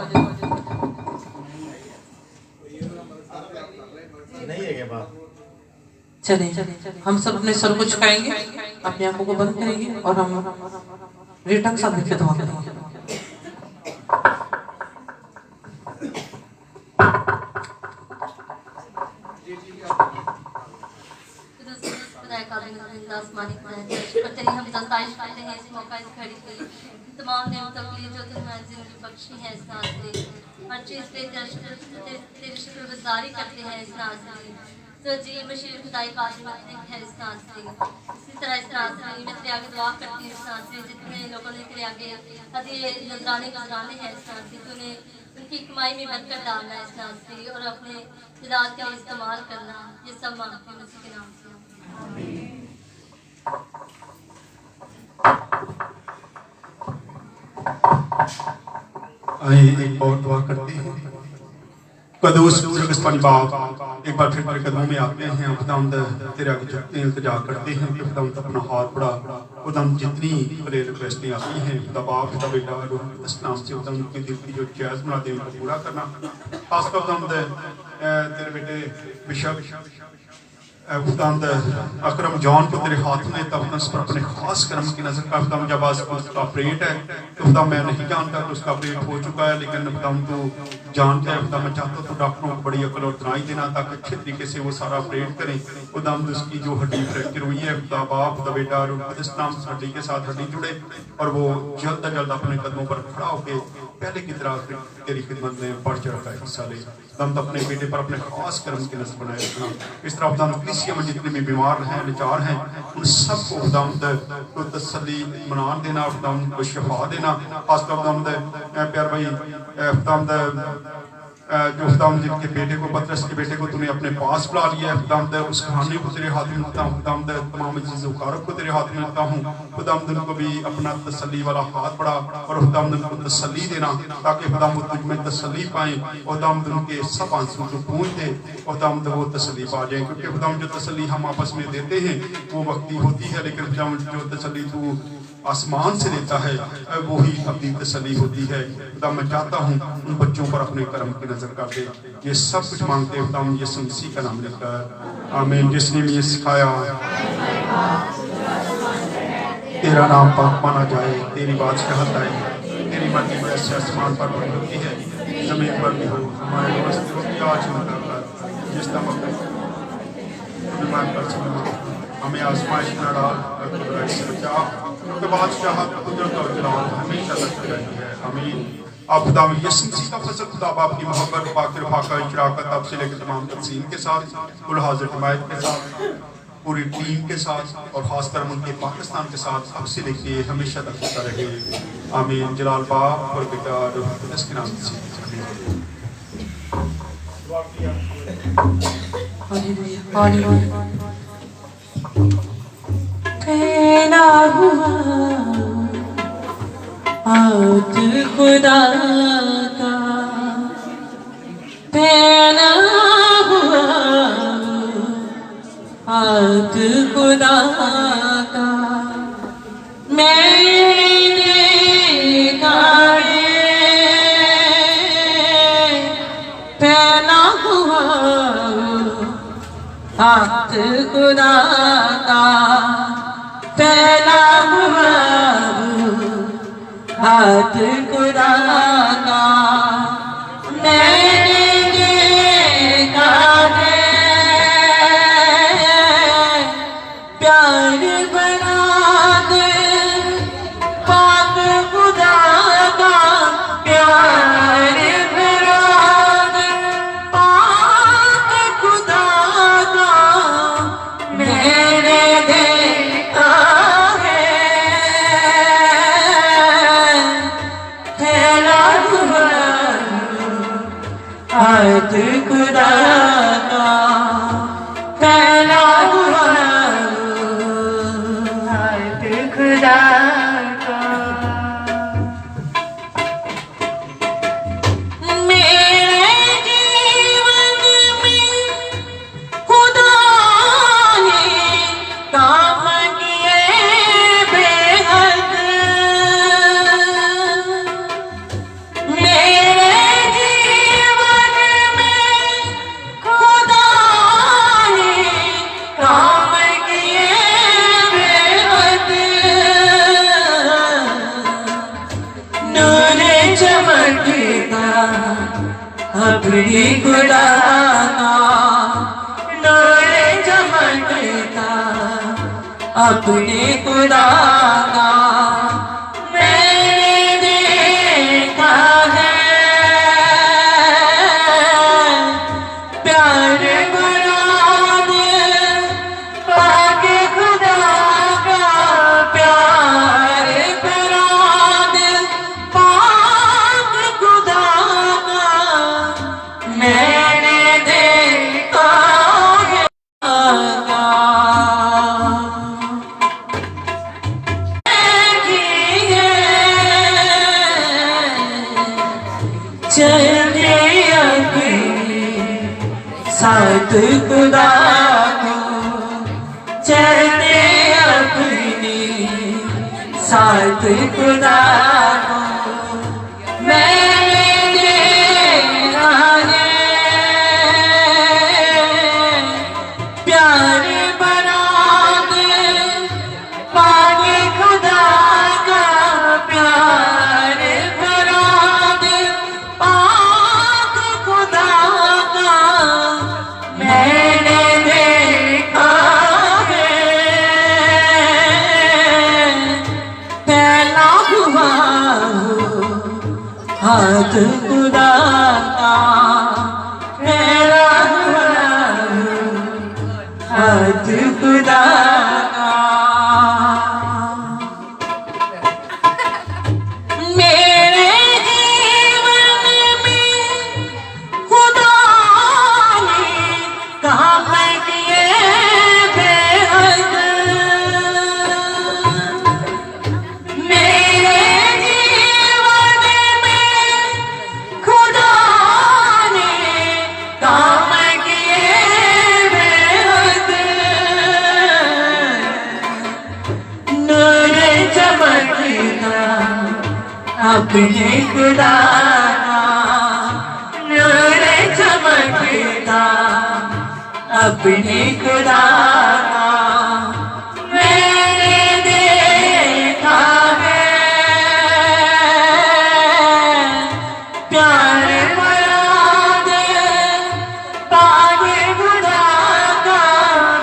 S1: चले हम सब अपने सर को झुकाएंगे, अपनी आंखों को बंद करेंगे, और हम रिटक साथ लिखे दुआ करेंगे।
S8: तमाम नेमतों के लिए जो तुमने जिंदगी बख्शी है इस रात में, हर चीज़ पे तेरी शुक्रगुजारी करते हैं इस रात में। तो जी बशीर खुदाई काजी है इस नाज़री। इसी तरह इस नाज़री मैं तेरे आगे दुआ करती हूँ। इस नाज़री जितने लोगों ने तेरे आगे हदिये नजराने गुजराने हैं इस नाज़री, तूने उनकी कमाई में बरकत डालना है इस नाज़री और अपने जिलाल के लिए इस्तेमाल करना। ये सब मांगती हूँ उसके नाम से।
S6: आइए एक और दुआ करते हैं। कदूस बुजुर्गस्तानी बाप एक बार फिर तेरे कदमों में आते हैं। खुदावंद तेरे आगे झुकते हैं, इल्तिजा करते हैं कि खुदावंद अपना हाथ बढ़ा। खुदावंद जितनी प्रेयर रिक्वेस्टें आती हैं खुदा बाप खुदा बेटा रूह कुद्दूस नाम से खुदावंद की दिल की जो जायज़ मुरादें उनको पूरा करना। खासकर खुदावंद तेरे बेटे बिशप खुदावंद अकरम जॉन को तेरे हाथ में तब उस पर अपने खास करम की नजर का खुदावंद जब आज उसका ऑपरेट है तो खुदा मैं नहीं जानता कि उसका ऑपरेट हो चुका है, लेकिन खुदावंद तो जानता है। खुदा मैं चाहता हूँ तो डॉक्टरों को बड़ी अकल और दानाई देना ताकि अच्छे तरीके से वो सारा ऑपरेट करें। खुदावंद उसकी जो हड्डी फ्रैक्चर हुई है खुदा बाप खुदा बेटा रूह कुद्दूस नाम से हड्डी के साथ हड्डी जुड़े और वो जल्द अज जल्द अपने कदमों पर खड़ा होकर पहले की तरह तेरी खिदमत में बढ़ चढ़ कर हिस्सा ले। खुदावंद अपने बेटे पर अपने खास करम की नजर बनाए रखना। इस तरह खुदावंद कलीसिया में जितने भी बीमार हैं लाचार हैं उन सबको खुदावंद को तसल्ली इत्मीनान देना, खुदावंद को शिफा देना। खासकर खुदावंद प्यार भाई खुदावंद जो खुदावंद जिनके बेटे को पतरस के बेटे को तूने अपने पास बुला लिया है खुदावंद उस कहानी को तेरे हाथ में रखता हूँ। खुदावंद तमाम ज़िज़्ज़ोकारब को तेरे हाथ में रखता हूँ। खुदावंद उनको भी अपना तसल्ली वाला हाथ बढ़ा और खुदावंद उनको तसल्ली देना ताकि खुदावंद तुझ में तसल्ली पाएं। खुदावंद उनके सब आंसू को पूंछ दे, खुदावंद वो तसल्ली पा जाए। क्योंकि खुदावंद जो तसल्ली हम आपस में देते हैं वो वक्ती होती है, लेकिन खुदावंद जो तसल्ली तू आसमान से देता है वो ही अपनी तसल्ली होती है। खुदा मैं चाहता हूँ उन बच्चों पर अपने करम की नजर कर दे। ये सब कुछ मांगते खुदा यीशु मसीह का नाम लेकर आमीन। जिसने भी ये सिखाया तेरा नाम पाक माना जाए, तेरी बादशाहत आए, तेरी मर्जी जैसे आसमान पर बनी होती है जमीन पर भी हो। हमारे दोस्त रोटी आज कर जिस तरह हमें आजमाइश न डाल से बचा, क्योंकि बादशाहत कुदरत और जलाल हमेशा लगती रहती है। आमीन। आप खुदा यीशु मसीह का फजल, खुदा बाप की मोहब्बत, पाक रफ़ाक़त, इशराक़त अब से लेकर तमाम तक़सीम के साथ, कुल हाज़िर हिमायत के साथ, पूरी टीम के साथ और ख़ासकर मुल्क पाकिस्तान के साथ अब से लेके हमेशा तक होता रहे। आमीन। जलाल बाप और बेटा रूह कुद्दूस के नाम से
S1: फैला हुआ हाथ खुदा का, फैला हुआ हाथ खुदा का मैंने देखा है। फैला हुआ हाथ खुदा का, फैला हुआ हाथ खुदा का मैंने देखा है। प्यार बना दे पाक खुदा का, प्यार बना दे पाक खुदा का मैंने देखा है। फैला हुआ हाथ खुदा का, फैला हुआ हाथ खुदा का। मेरे जीवन में खुदा ने काम किए बेहद। मेरे जीवन में खुदा ने काम किए बेहद। नूर चमकता अपनी खुदा का, नूर चमकता अपने खुदा का मैंने देखा है। प्यार बना चलते अपने साथ खुदा को, चलते अपने साथ खुदा को। मैंने देखा है प्यार बरात पानी खुदा का, प्यार बरात पाक खुदा का मैंने देखा है। पहला हुआ हाथ खुदा का, पहला हुआ हाथ खुदा का। मेरे जीवन में खुदा ने काम किए बेहद, मेरे जीवन में खुदा ने काम किए बेहद। नूर चमकता अपने खुदा का, नूर चमकता अपने खुदा का मैंने देखा है। प्यार बरात पानी खुदा का,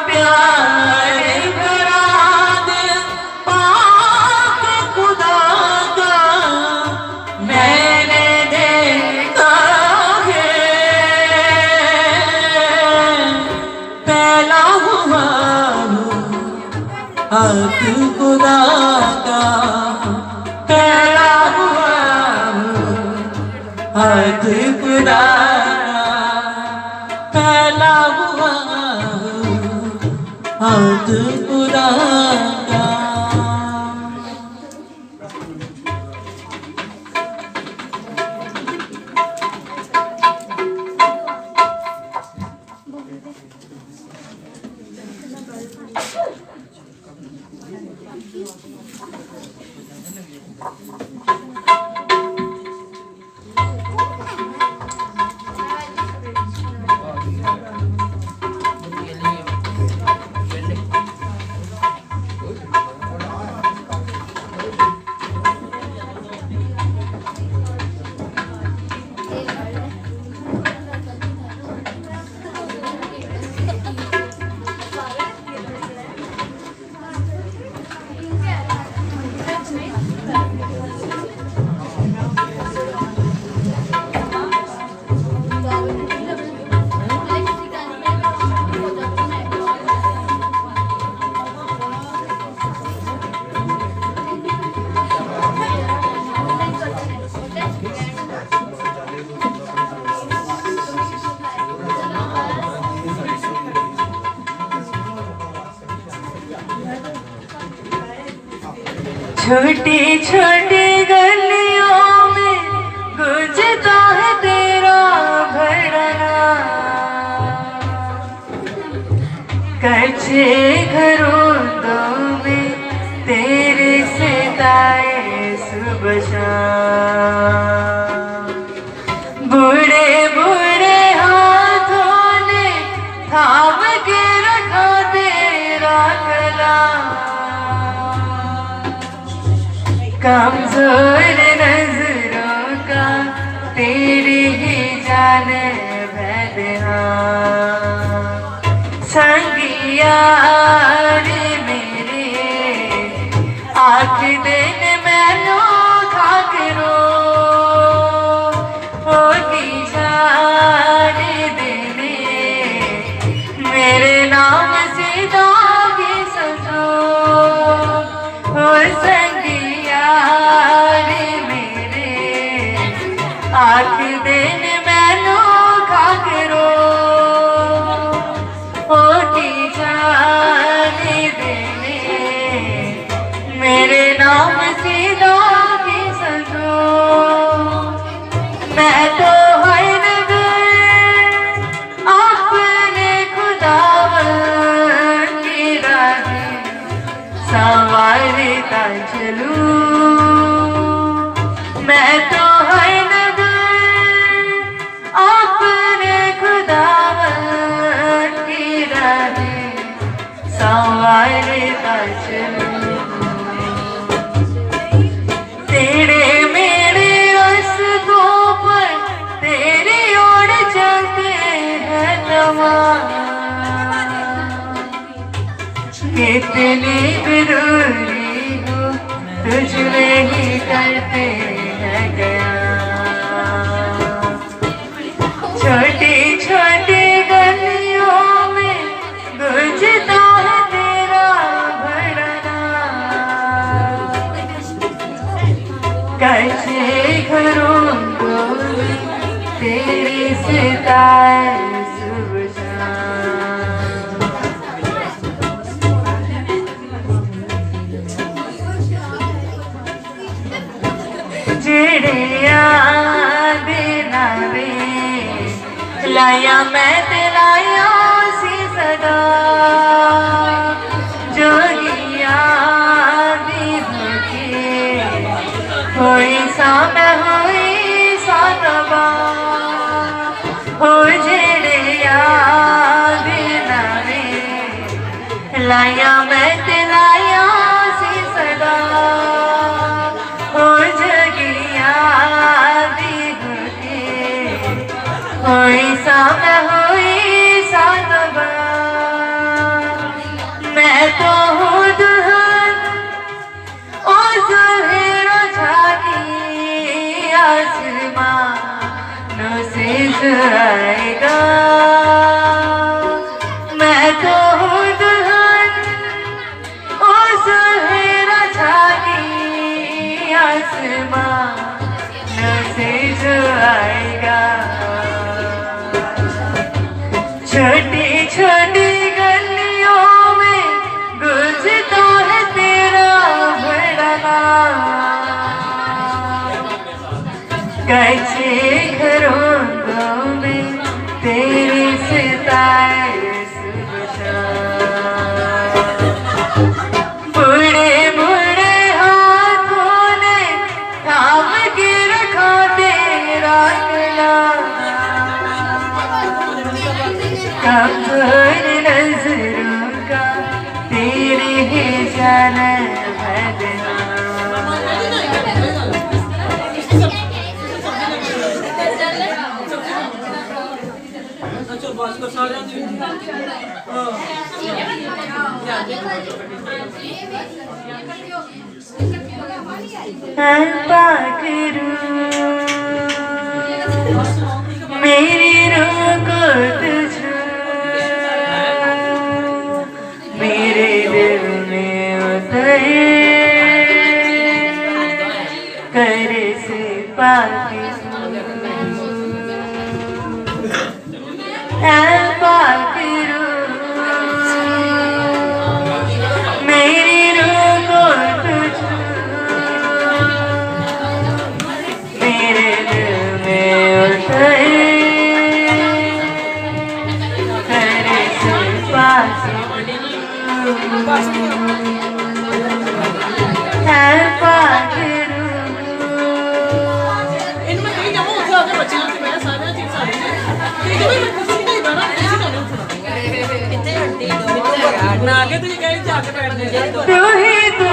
S1: प्यार बरात पाक खुदा का मैंने देखा है। पहला हुआ हाथ खुदा का, पहला हुआ हाथ खुदा का, पहला हुआ हाथ खुदा का। छोटी छोटी गलियों में गुजरता है तेरा भड़ना, कच्चे घरों में तेरे सितारे सुबह शाम। बूढ़े बूढ़े हाथों ने थाम के रखा तेरा गला, कमजोर नजरों का तेरी ही जान भैदना। संगिया रे मेरे आँख दिन मैनू खाकरो होगी जाने देने मेरे नाम से दागी सजो। हो संगिया रे मेरे आँख दिन मैनू खाकरो होगी जाने देने मेरे नाम से दागी सजो। मैं तो
S3: मैं तो हर नगर अपने खुदावन की राहें संवारता चलूं। तेरे मेरे रास्तों पर तेरी ओर चलते हैं तमाम, कितनी भी दूरी हो तुझ में ही करते हैं गया। छोटी छोटी गलियों में गुजरता है तेरा भड़ना, कैसे घरों को तेरी सिताए सुबह शाम। जेड़िया देना वे लाया मैं ते लाया सी सदा, जोगिया दी भूखे होई सा मैं होई सा तबा। हो जेड़िया देना वे लाया मैं ते लाया सी सदा, हो जगिया दी भूखे होई सा मैं होई सा तबा। मैं तो हूँ दुल्हन ओ सुहेरो झागी आसमानों से जुड़ाएगा। मैं तो हूँ दुल्हन ओ सुहेरो झागी आसमानों से जुड़ाएगा। छोटी छोटी गलियों में गुजरता है तेरा भड़ना, कैसे घरों में तेरी सिताए सुबह शाम। बूढ़े बूढ़े हाथों ने थाम के रखा तेरा गला, कमजोर नजरों का तेरे ही जाना बदला। मेरी रूह को तुझ मेरे दिल में उतरे कर से पाके मेरी रूह को तुझ मेरे दिल में उतरे करे से पास तू ही तो